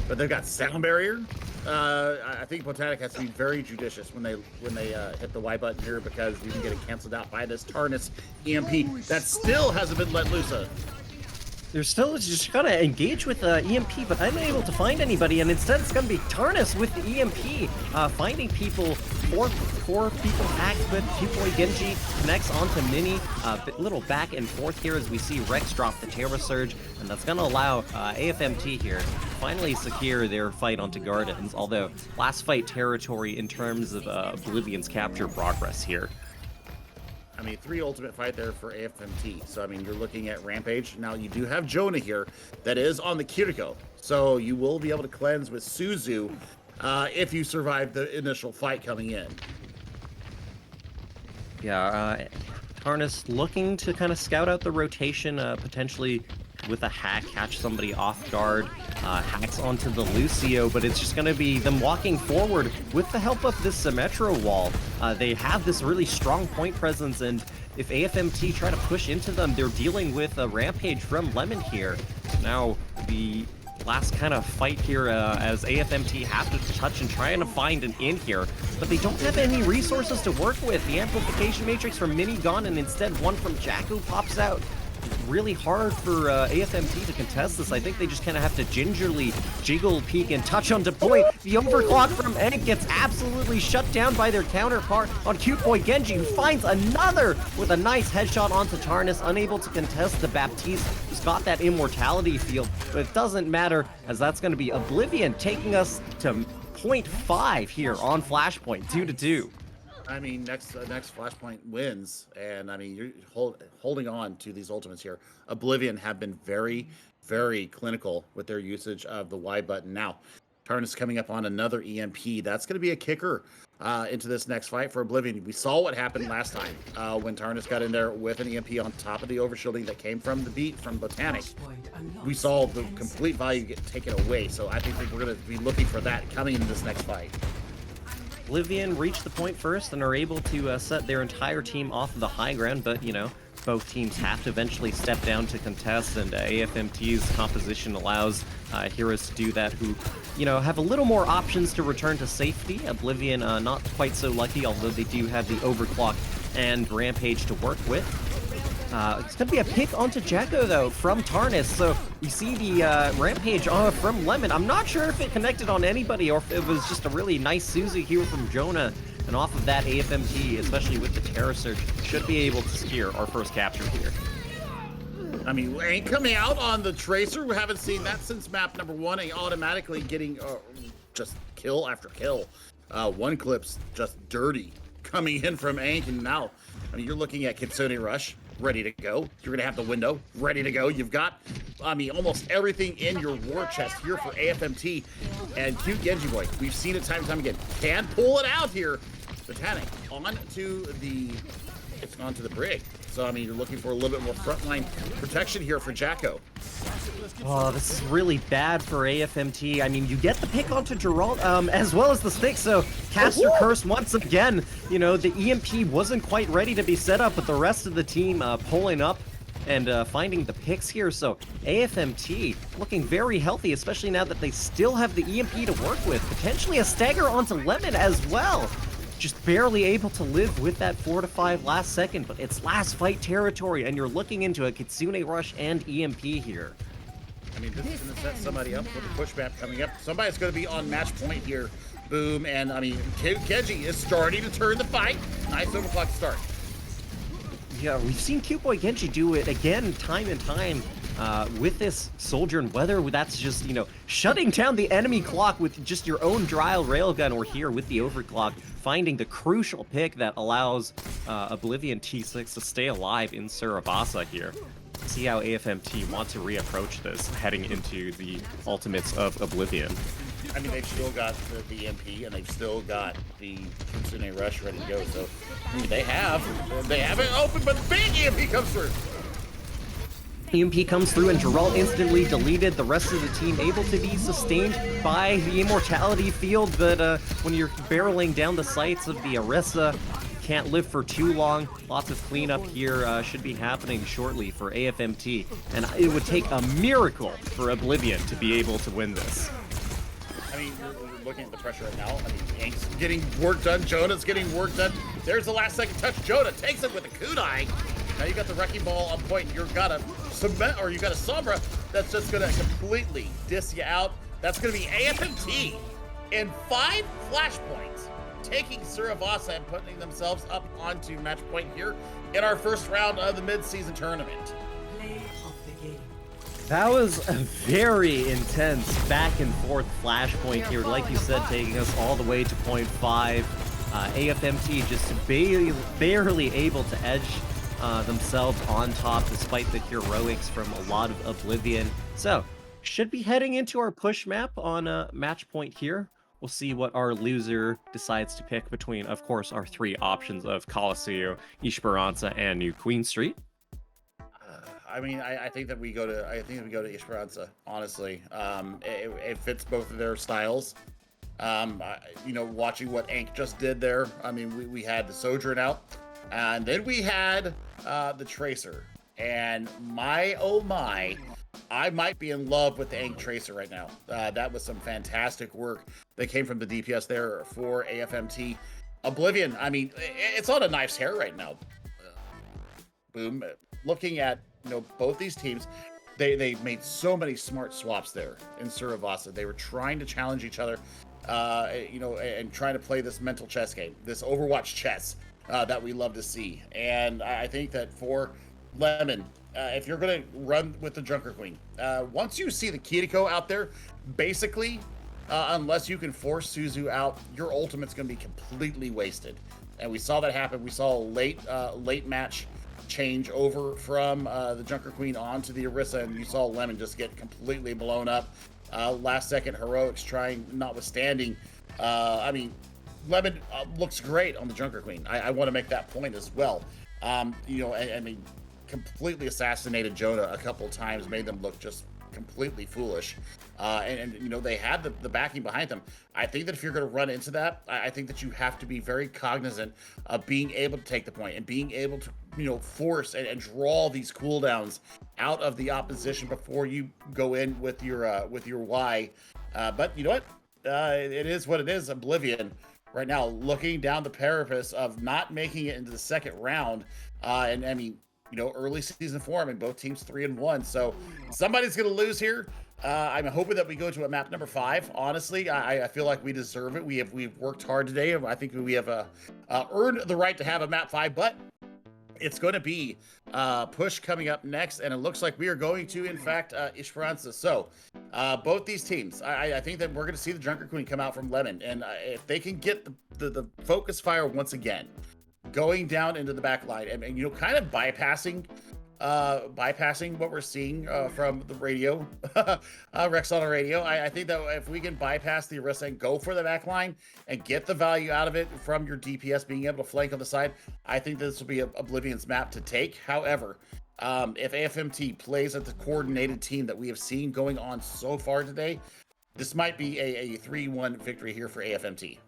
but they've got sound barrier. I think Botanic has to be very judicious when they hit the Y button here, because you can get it canceled out by this Tarnus EMP that still hasn't been let loose. They're still just gonna engage with EMP, but I'm unable to find anybody, and instead it's gonna be Tarnus with the EMP, finding people. Four people hacked, but Cute Boy Genji connects onto Mini. Little back and forth here as we see Rex drop the Terra Surge, and that's gonna allow AFMT here to finally secure their fight onto Gardens, although last fight territory in terms of Oblivion's capture progress here. I mean, 3 ultimate fight there for AFMT. So, I mean, you're looking at Rampage. Now, you do have Jonah here that is on the Kiriko. So, you will be able to cleanse with Suzu if you survive the initial fight coming in. Yeah, Tarnus looking to kind of scout out the rotation, potentially with a hack, catch somebody off guard, hacks onto the Lucio, but it's just going to be them walking forward with the help of this Symmetra wall. They have this really strong point presence, and if AFMT try to push into them, they're dealing with a Rampage from Lemon here. Now, the last kind of fight here as AFMT have to touch and try and find an in here, but they don't have any resources to work with. The Amplification Matrix from Mini gone, and instead one from Jakku pops out. Really hard for AFMT to contest this. I think they just kind of have to gingerly jiggle, peek, and touch on to point. The overclock from Egg gets absolutely shut down by their counterpart on Cute Boy Genji, who finds another with a nice headshot onto Tarnus, unable to contest the Baptiste, who's got that immortality field, but it doesn't matter, as that's going to be Oblivion taking us to 0.5 here on Flashpoint, 2-2. I mean, next Flashpoint wins, and I mean, you're holding on to these ultimates here. Oblivion have been very, very clinical with their usage of the Y button. Now, Tarnus coming up on another EMP. That's going to be a kicker into this next fight for Oblivion. We saw what happened last time when Tarnus got in there with an EMP on top of the overshielding that came from the beat from Botanic. We saw the complete value get taken away, so I think we're going to be looking for that coming into this next fight. Oblivion reach the point first and are able to set their entire team off of the high ground, but, you know, both teams have to eventually step down to contest, and AFMT's composition allows heroes to do that who, you know, have a little more options to return to safety. Oblivion not quite so lucky, although they do have the overclock and rampage to work with. It's going to be a pick onto Jacko, though, from Tarnis. So we see the rampage from Lemon. I'm not sure if it connected on anybody or if it was just a really nice Suzy here from Jonah. And off of that, AFMT, especially with the Terror Surge, should be able to secure our first capture here. I mean, ain't coming out on the Tracer. We haven't seen that since map number 1. Ain't automatically getting just kill after kill. One clip's just dirty coming in from Aink, and now, I mean, you're looking at Kitsune Rush ready to go. You're gonna have the window ready to go. You've got, I mean, almost everything in your war chest here for AFMT, and cute Genji Boy. We've seen it time and time again. Can pull it out here. Botanic onto the brig. So, I mean, you're looking for a little bit more frontline protection here for Jacko. Oh, this is really bad for AFMT. I mean, you get the pick onto Geralt, as well as the stick, so Caster Curse once again. You know, the EMP wasn't quite ready to be set up, but the rest of the team pulling up and finding the picks here. So AFMT looking very healthy, especially now that they still have the EMP to work with. Potentially a stagger onto Lemon as well. Just barely able to live with that 4 to 5 last second, but it's last fight territory, and you're looking into a Kitsune Rush and EMP here. I mean, this is going to set somebody up for the push map coming up. Somebody's going to be on match point here. Boom, and I mean, Kenji is starting to turn the fight. Nice overclock start. Yeah, we've seen Cute Boy Genji do it again, time and time, with this soldier, and whether that's just, you know, shutting down the enemy clock with just your own dry railgun, or here with the overclock, finding the crucial pick that allows Oblivion T6 to stay alive in Surabasa here. See how AFMT want to reapproach this heading into the ultimates of Oblivion. I mean, they've still got the EMP, and they've still got the Kitsune Rush ready to go. So, I mean, they have it open, but the big EMP comes through. EMP comes through, and Geralt instantly deleted. The rest of the team able to be sustained by the Immortality Field, but when you're barreling down the sights of the Orisa, can't live for too long. Lots of cleanup here should be happening shortly for AFMT, and it would take a miracle for Oblivion to be able to win this. I mean, you're looking at the pressure right now. I mean, Hank's getting work done. Jonah's getting work done. There's the last second touch. Jonah takes it with a kunai. Now you got the wrecking ball on point. You've got a cement, or you got a Sombra that's just gonna completely diss you out. That's gonna be AFMT in 5 flashpoints, taking Surabasa and putting themselves up onto match point here in our first round of the mid-season tournament. That was a very intense back and forth flashpoint here. Like you said, taking us all the way to point 5. AFMT just barely able to edge themselves on top despite the heroics from a lot of Oblivion. So, should be heading into our push map on match point here. We'll see what our loser decides to pick between, of course, our 3 options of Colosseo, Esperanza, and New Queen Street. I mean, I think that we go to Esperanza. Honestly, it fits both of their styles. You know, watching what Aink just did there. I mean, we had the Sojourn out, and then we had the Tracer. And my oh my, I might be in love with the Aink Tracer right now. That was some fantastic work that came from the DPS there for AFMT. Oblivion, I mean, it's on a knife's hair right now. Boom. Looking at, you know, both these teams, they made so many smart swaps there in Surabasa. They were trying to challenge each other, you know, and trying to play this mental chess game, this Overwatch chess that we love to see. And I think that for Lemon, if you're going to run with the Junker Queen, once you see the Kiriko out there, basically, unless you can force Suzu out, your ultimate's going to be completely wasted. And we saw that happen. We saw a late match change over from the Junker Queen onto the Orisa, and you saw Lemon just get completely blown up. Last second heroics trying, notwithstanding. I mean, Lemon looks great on the Junker Queen. I want to make that point as well. You know, I mean, completely assassinated Jonah a couple times, made them look just completely foolish. And you know, they had the backing behind them. I think that if you're going to run into that, I think that you have to be very cognizant of being able to take the point and being able to, you know, force and draw these cooldowns out of the opposition before you go in with your Y. But you know what? It is what it is. Oblivion right now looking down the precipice of not making it into the second round. And I mean, you know, early season form and both teams 3-1. So somebody's going to lose here. I'm hoping that we go to a map number 5. Honestly, I feel like we deserve it. We've worked hard today. I think we have earned the right to have a map 5, but it's going to be Push coming up next, and it looks like we are going to, in fact, Esperanza. So both these teams, I think that we're going to see the Junker Queen come out from Lemon, and if they can get the focus fire once again, going down into the back line, and you know, kind of bypassing what we're seeing from the radio, Rex on the radio. I think that if we can bypass the Arista and go for the back line and get the value out of it from your DPS being able to flank on the side, I think this will be Oblivion's map to take. However, if AFMT plays at the coordinated team that we have seen going on so far today, this might be a 3-1 victory here for AFMT.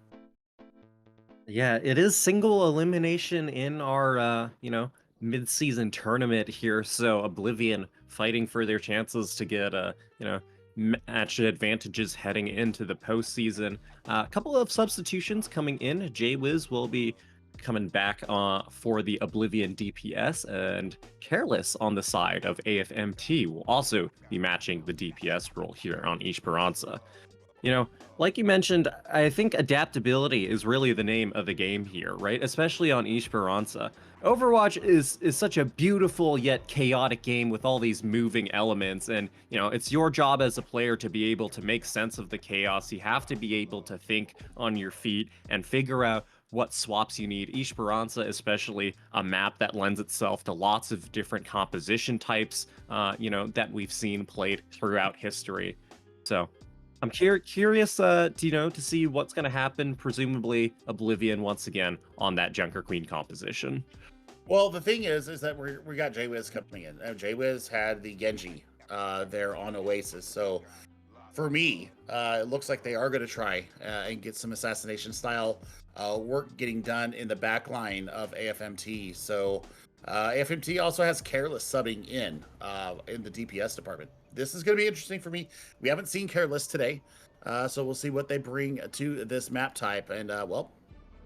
Yeah, it is single elimination in our, you know, mid-season tournament here. So Oblivion fighting for their chances to get, you know, match advantages heading into the postseason. A couple of substitutions coming in. Jwiz will be coming back for the Oblivion DPS, and Careless on the side of AFMT will also be matching the DPS role here on Esperanza. You know, like you mentioned, I think adaptability is really the name of the game here, right? Especially on Esperanza. Overwatch is such a beautiful yet chaotic game with all these moving elements, and you know, it's your job as a player to be able to make sense of the chaos. You have to be able to think on your feet and figure out what swaps you need. Esperanza, especially a map that lends itself to lots of different composition types, you know, that we've seen played throughout history. So I'm curious, you know, to see what's going to happen. Presumably, Oblivion once again on that Junker Queen composition. Well, the thing is that we got Jwiz coming in. Jwiz had the Genji there on Oasis. So for me, it looks like they are going to try and get some assassination style work getting done in the back line of AFMT. So AFMT also has Careless subbing in the DPS department. This is going to be interesting for me. We haven't seen Careless today, so we'll see what they bring to this map type. And, well,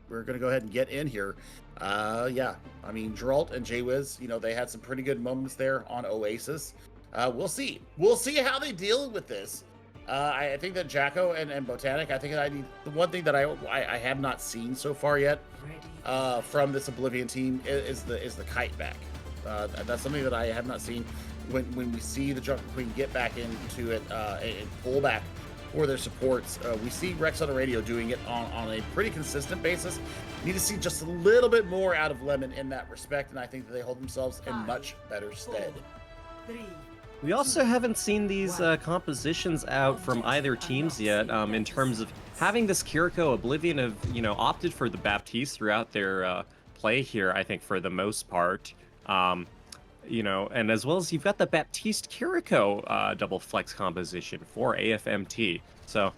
we're going to go ahead and get in here. Yeah, I mean, Geralt and Jwiz, you know, they had some pretty good moments there on Oasis. We'll see. We'll see how they deal with this. I think that Jacko and Botanic, I think that I need the one thing that I have not seen so far yet from this Oblivion team is the kite back. That's something that I have not seen. When we see the Junker Queen get back into it and pull back for their supports, we see Rex on the radio doing it on a pretty consistent basis. Need to see just a little bit more out of Lemon in that respect, and I think that they hold themselves in much better stead. We also haven't seen these compositions out from either teams yet. In terms of having this Kiriko, Oblivion have, you know, opted for the Baptiste throughout their play here, I think, for the most part. You know, and as well as you've got the Baptiste Kiriko double flex composition for AFMT. So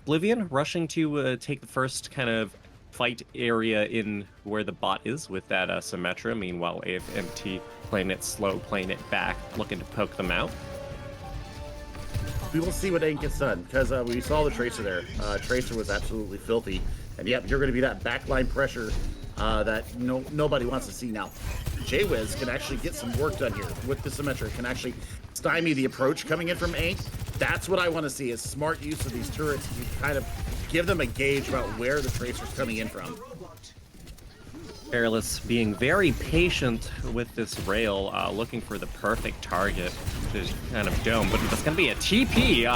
Oblivion rushing to take the first kind of fight area in where the bot is with that Symmetra. Meanwhile, AFMT playing it slow, playing it back, looking to poke them out. We will see what Ain't gets done, because we saw the Tracer there. Tracer was absolutely filthy. And yep, you're going to be that backline pressure that nobody wants to see now. Jwiz can actually get some work done here with the Symmetra, can actually stymie the approach coming in from Ain't. That's what I want to see, is smart use of these turrets to kind of give them a gauge about where the Tracer's coming in from. Careless being very patient with this rail, looking for the perfect target to kind of dome, but it's going to be a TP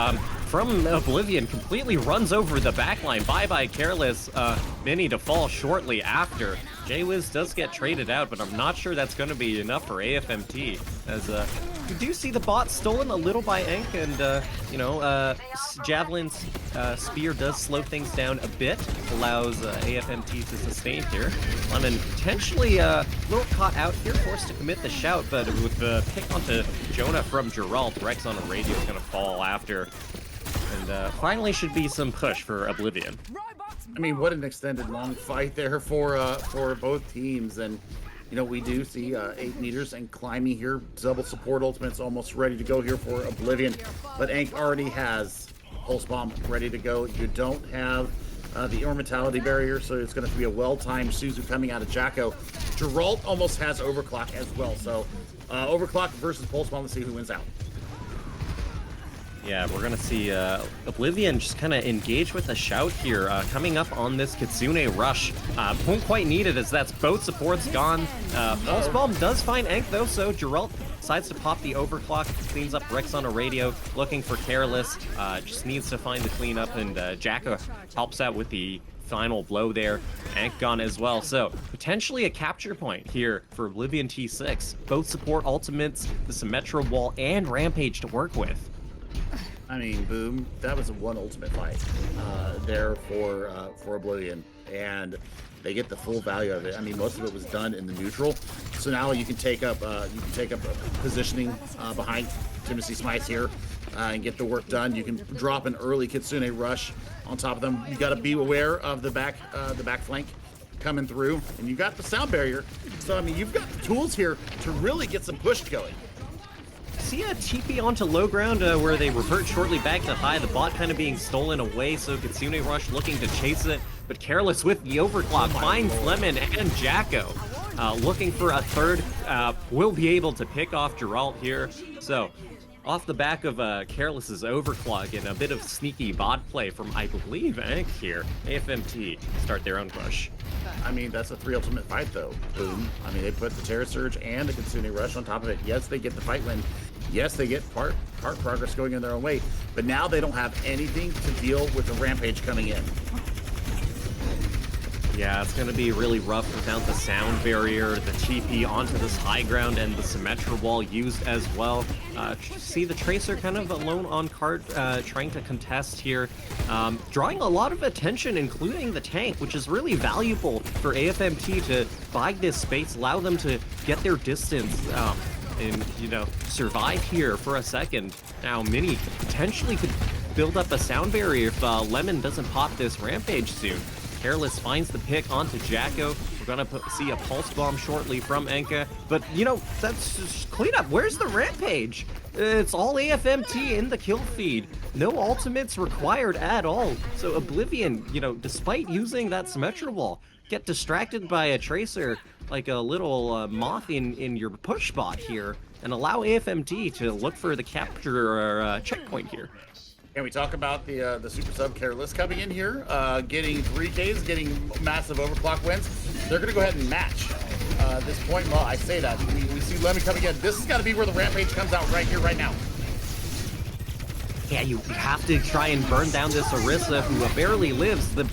from Oblivion completely runs over the backline. Bye-bye Careless. Mini to fall shortly after. Jaywiz does get traded out, but I'm not sure that's going to be enough for AFMT, as we do see the bot stolen a little by Enk, and Javelin's spear does slow things down a bit, allows AFMT to sustain here. Lemon potentially a little caught out here, forced to commit the shout, but with the pick onto Jonah from Geralt, Rex on a radio is going to fall after. And finally should be some push for Oblivion. I mean, what an extended long fight there for both teams. And, you know, we do see 8 meters and climbing here. Double support ultimate's almost ready to go here for Oblivion. But Enk already has Pulse Bomb ready to go. You don't have the immortality barrier, so it's going to be a well-timed Suzu coming out of Jacko. Geralt almost has Overclock as well. So Overclock versus Pulse Bomb. Let's see who wins out. Yeah, we're gonna see Oblivion just kind of engage with a shout here, coming up on this Kitsune rush. Won't quite need it, as that's both supports gone. Pulse Bomb does find Enk though, so Geralt decides to pop the overclock, cleans up Rex on a radio, looking for Careless. Just needs to find the cleanup, and Jacko helps out with the final blow there. Enk gone as well, so potentially a capture point here for Oblivion T6. Both support ultimates, the Symmetra wall, and Rampage to work with. I mean, boom, that was a one ultimate fight there for Oblivion, and they get the full value of it. I mean, most of it was done in the neutral, so now you can take up positioning behind Timothy Smythe here and get the work done. You can drop an early Kitsune rush on top of them. You got to be aware of the back flank coming through, and you got the sound barrier. So I mean, you've got the tools here to really get some push going. See a TP onto low ground where they revert shortly back to high, the bot kind of being stolen away, so Kitsune Rush looking to chase it, but Careless with the overclock finds Lemon and Jacko. Looking for a third, will be able to pick off Geralt here. So off the back of Careless's overclock and a bit of sneaky bot play from, I believe, Enk here, AFMT start their own push. I mean, that's a 3 ultimate fight, though. Boom. I mean, they put the Terror Surge and the Kitsune Rush on top of it. Yes, they get the fight win. Yes, they get part progress going in their own way. But now they don't have anything to deal with the Rampage coming in. Yeah, it's going to be really rough without the sound barrier, the TP onto this high ground, and the Symmetra wall used as well. See the Tracer kind of alone on card, trying to contest here, drawing a lot of attention, including the tank, which is really valuable for AFMT to buy this space, allow them to get their distance, and, you know, survive here for a second. Now, Mini potentially could build up a sound barrier if Lemon doesn't pop this Rampage soon. Careless finds the pick onto Jacko. We're gonna see a Pulse Bomb shortly from Enka, but you know, that's just cleanup. Where's the Rampage? It's all AFMT in the kill feed. No ultimates required at all. So Oblivion, you know, despite using that Symmetra wall, get distracted by a Tracer like a little moth in your push spot here, and allow AFMT to look for the capture or checkpoint here. Can we talk about the Super Sub Careless coming in here, getting 3Ks, getting massive overclock wins? They're going to go ahead and match this point. Well, I say that. We see Lemon coming in. This has got to be where the Rampage comes out right here, right now. Yeah, you have to try and burn down this Orisa, who barely lives. The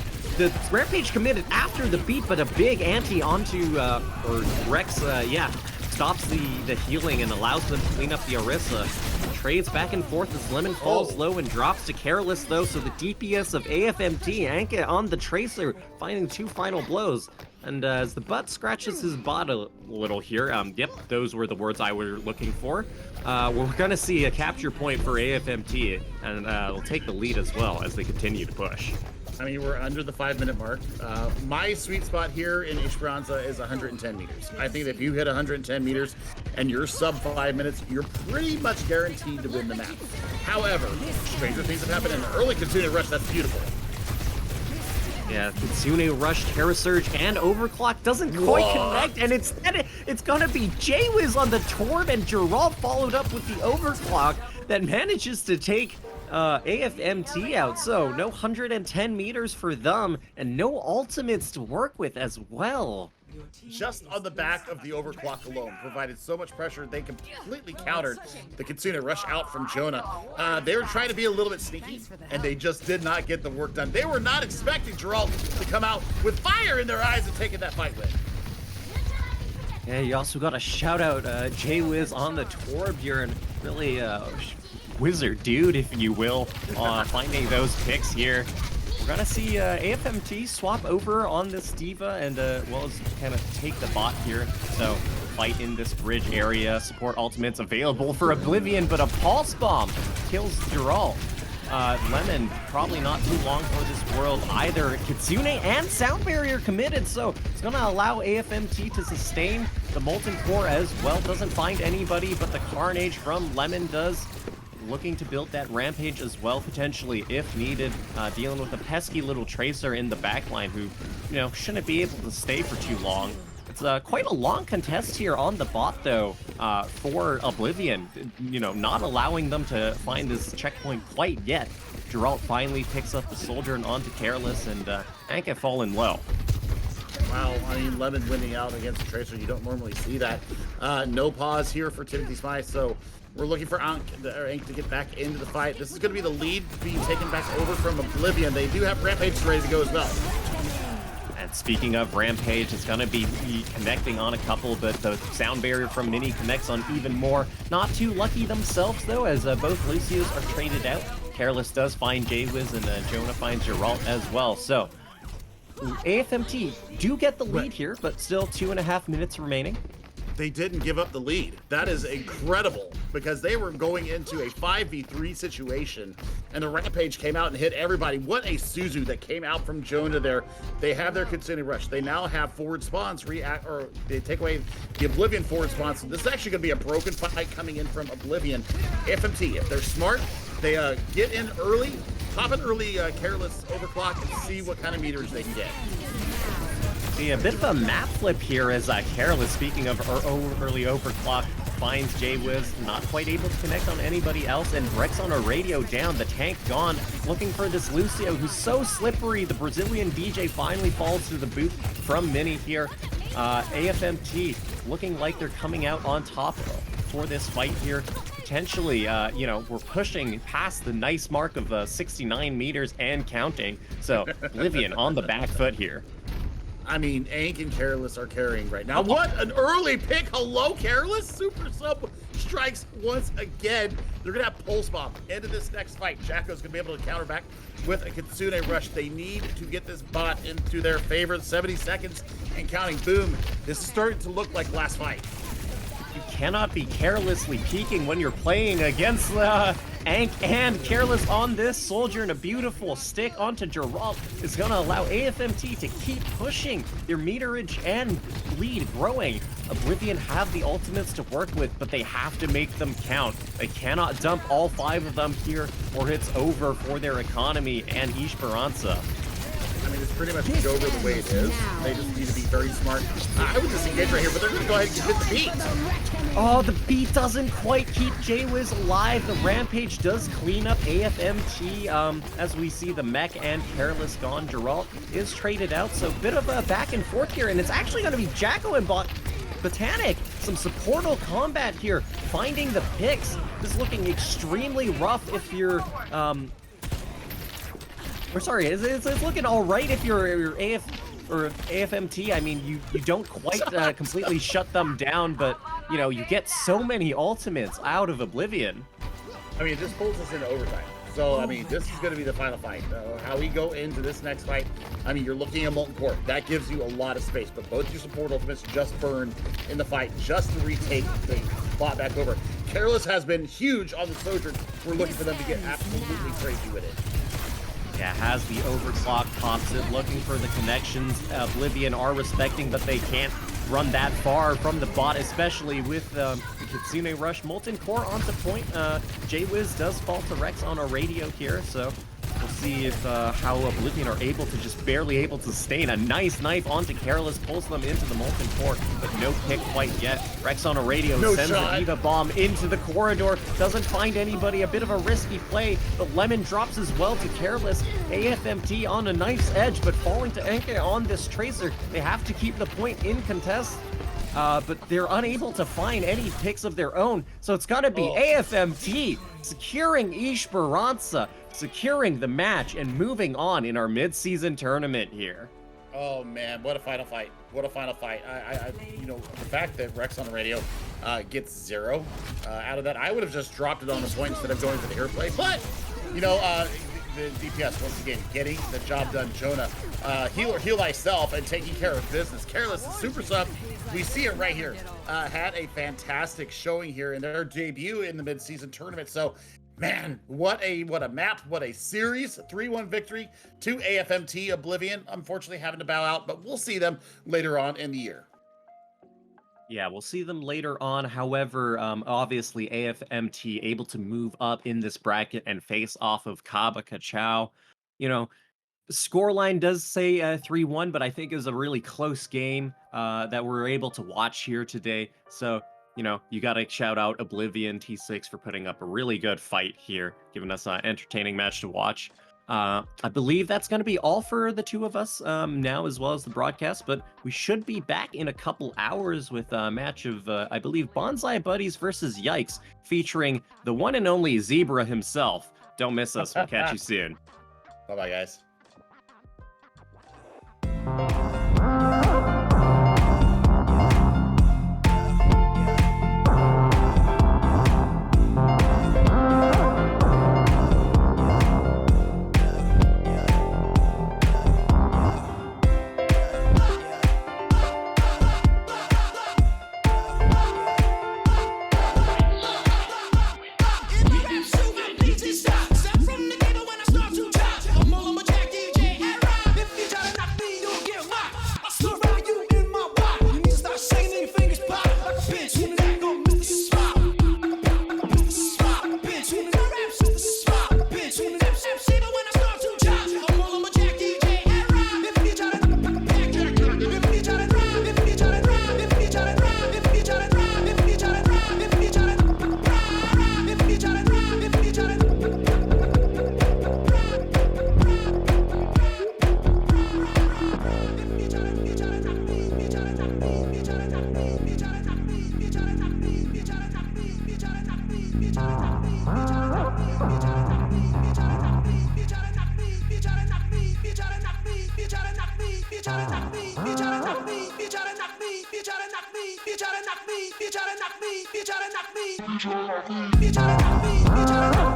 Rampage committed after the beat, but a big anti onto, or Rex, yeah, stops the healing and allows them to clean up the Orisa. Trades back and forth as Lemon falls low and drops to Careless though, so the DPS of AFMT, Anka on the Tracer, finding 2 final blows. And as the butt scratches his bot a little here, yep, those were the words I were looking for. We're gonna see a capture point for AFMT, and they'll take the lead as well as they continue to push. I mean, we're under the 5-minute mark. My sweet spot here in Esperanza is 110 meters. I think that if you hit 110 meters and you're sub 5 minutes, you're pretty much guaranteed to win the map. However, stranger things have happened in an early Kitsune Rush. That's beautiful. Yeah, Kitsune Rush, Terra Surge, and Overclock doesn't quite connect, and it's gonna be Jaywiz on the Torb, and Geralt followed up with the Overclock that manages to take AFMT out. So no 110 meters for them, and no ultimates to work with as well. just on the back of the overclock alone, provided so much pressure they completely countered the Kitsune rush out from Jonah. They were trying to be a little bit sneaky, and they just did not get the work done. They were not expecting Geralt to come out with fire in their eyes and taking that fight win. Yeah, you also got to shout out J-Wiz on the Torbjorn. Really wizard dude, if you will, finding those picks here. We're gonna see AFMT swap over on this Diva and well as kind of take the bot here. So fight in this bridge area. Support ultimates available for Oblivion, but a pulse bomb kills Geralt. Lemon probably not too long for this world either. Kitsune and Sound Barrier committed, so it's gonna allow AFMT to sustain the Molten Core as well. Doesn't find anybody, but the Carnage from Lemon does. Looking to build that Rampage as well, potentially, if needed. Dealing with a pesky little Tracer in the backline who, you know, shouldn't be able to stay for too long. It's quite a long contest here on the bot, though, for Oblivion. You know, not allowing them to find this checkpoint quite yet. Geralt finally picks up the Soldier and onto Careless, and Anka falling low. Wow, I mean, Lemon winning out against the Tracer, you don't normally see that. No pause here for Timothy Smythe, so we're looking for Ank to get back into the fight. This is going to be the lead being taken back over from Oblivion. They do have Rampage ready to go as well. And speaking of Rampage, it's going to be connecting on a couple, but the Sound Barrier from Mini connects on even more. Not too lucky themselves, though, as both Lucios are traded out. Careless does find J-Wiz, and Jonah finds Geralt as well. So, AFMT do get the lead here, but still 2.5 minutes remaining. They didn't give up the lead. That is incredible, because they were going into a 5v3 situation, and the Rampage came out and hit everybody. What a Suzu that came out from Jonah there. They have their Kitsune rush. They now have forward spawns they take away the Oblivion forward spawns. So this is actually going to be a broken fight coming in from Oblivion. FMT, if they're smart, they get in early, pop an early Careless overclock, and see what kind of meters they can get. See, a bit of a map flip here as Careless, speaking of early overclock, finds J-Wiz, not quite able to connect on anybody else, and Rex on a radio down, the tank gone, looking for this Lucio, who's so slippery. The Brazilian DJ finally falls to the boot from Mini here. AFMT looking like they're coming out on top for this fight here. Potentially, you know, we're pushing past the nice mark of 69 meters and counting, so Oblivion on the back foot here. I mean, Ank and Careless are carrying right now. What an early pick. Hello, Careless. Super Sub strikes once again. They're going to have Pulse Bomb into this next fight. Jacko's going to be able to counter back with a Kitsune rush. They need to get this bot into their favor. 70 seconds and counting. Boom. This is starting to look like last fight. You cannot be carelessly peeking when you're playing against Ank, and Careless on this Soldier, and a beautiful stick onto Geralt is going to allow AFMT to keep pushing their meterage and lead growing. Oblivion have the ultimates to work with, but they have to make them count. They cannot dump all 5 of them here, or it's over for their economy and Esperanza. I mean, it's pretty much over the way it is. They just need to be very smart. I would just engage right here, but they're going to go ahead and hit the beat. Oh, the beat doesn't quite keep J-Wiz alive. The Rampage does clean up AFMT. As we see the Mech and Careless gone. Geralt is traded out, so a bit of a back and forth here, and it's actually going to be Jacko and Botanic. Some supportal combat here, finding the picks. This is looking extremely rough if you're, it's looking all right if you're AFMT. I mean, you don't quite completely shut them down, but you know, you get so many ultimates out of Oblivion. I mean, this pulls us into overtime. So, I mean, this is going to be the final fight. How we go into this next fight, I mean, you're looking at Molten Core. That gives you a lot of space, but both your support ultimates just burned in the fight just to retake the bot back over. Careless has been huge on the Sojourn. We're looking for them to get absolutely crazy with it. Yeah, has the overclock, pops it, looking for the connections. Oblivion are respecting, but they can't run that far from the bot, especially with the Kitsune rush. Molten Core onto point. J-Wiz does fall to Rex on a radio here, so we'll see if how Oblivion are able to just barely able to sustain. A nice knife onto Careless, pulls them into the Molten Core, but no pick quite yet. Rex on a radio sends a Eva bomb into the corridor, doesn't find anybody. A bit of a risky play, but Lemon drops as well to Careless. AFMT on a knife's edge, but falling to Enke on this Tracer. They have to keep the point in contest. But they're unable to find any picks of their own, so it's got to be AFMT securing Esperanza, securing the match, and moving on in our mid-season tournament here. Oh man, what a final fight! What a final fight! You know, the fact that Rex on the radio gets 0 out of that, I would have just dropped it on the point instead of going for the air play. But you know, the DPS once again getting the job done. Jonah, heal thyself and taking care of business. Careless, the super sub. We see it right here. Had a fantastic showing here in their debut in the mid-season tournament. So, man, what a map, what a series. 3-1 victory to AFMT. Oblivion, unfortunately, having to bow out, but we'll see them later on in the year. Yeah, we'll see them later on. However, obviously, AFMT able to move up in this bracket and face off of Kaba Kachao. You know, scoreline does say 3-1, but I think it was a really close game that we're able to watch here today. So, you know, you got to shout out Oblivion T6 for putting up a really good fight here, giving us an entertaining match to watch. I believe that's going to be all for the two of us now, as well as the broadcast, but we should be back in a couple hours with a match of, I believe, Bonsai Buddies versus Yikes, featuring the one and only Zebra himself. Don't miss us. We'll catch you soon. Bye-bye, guys. You tryna knock me.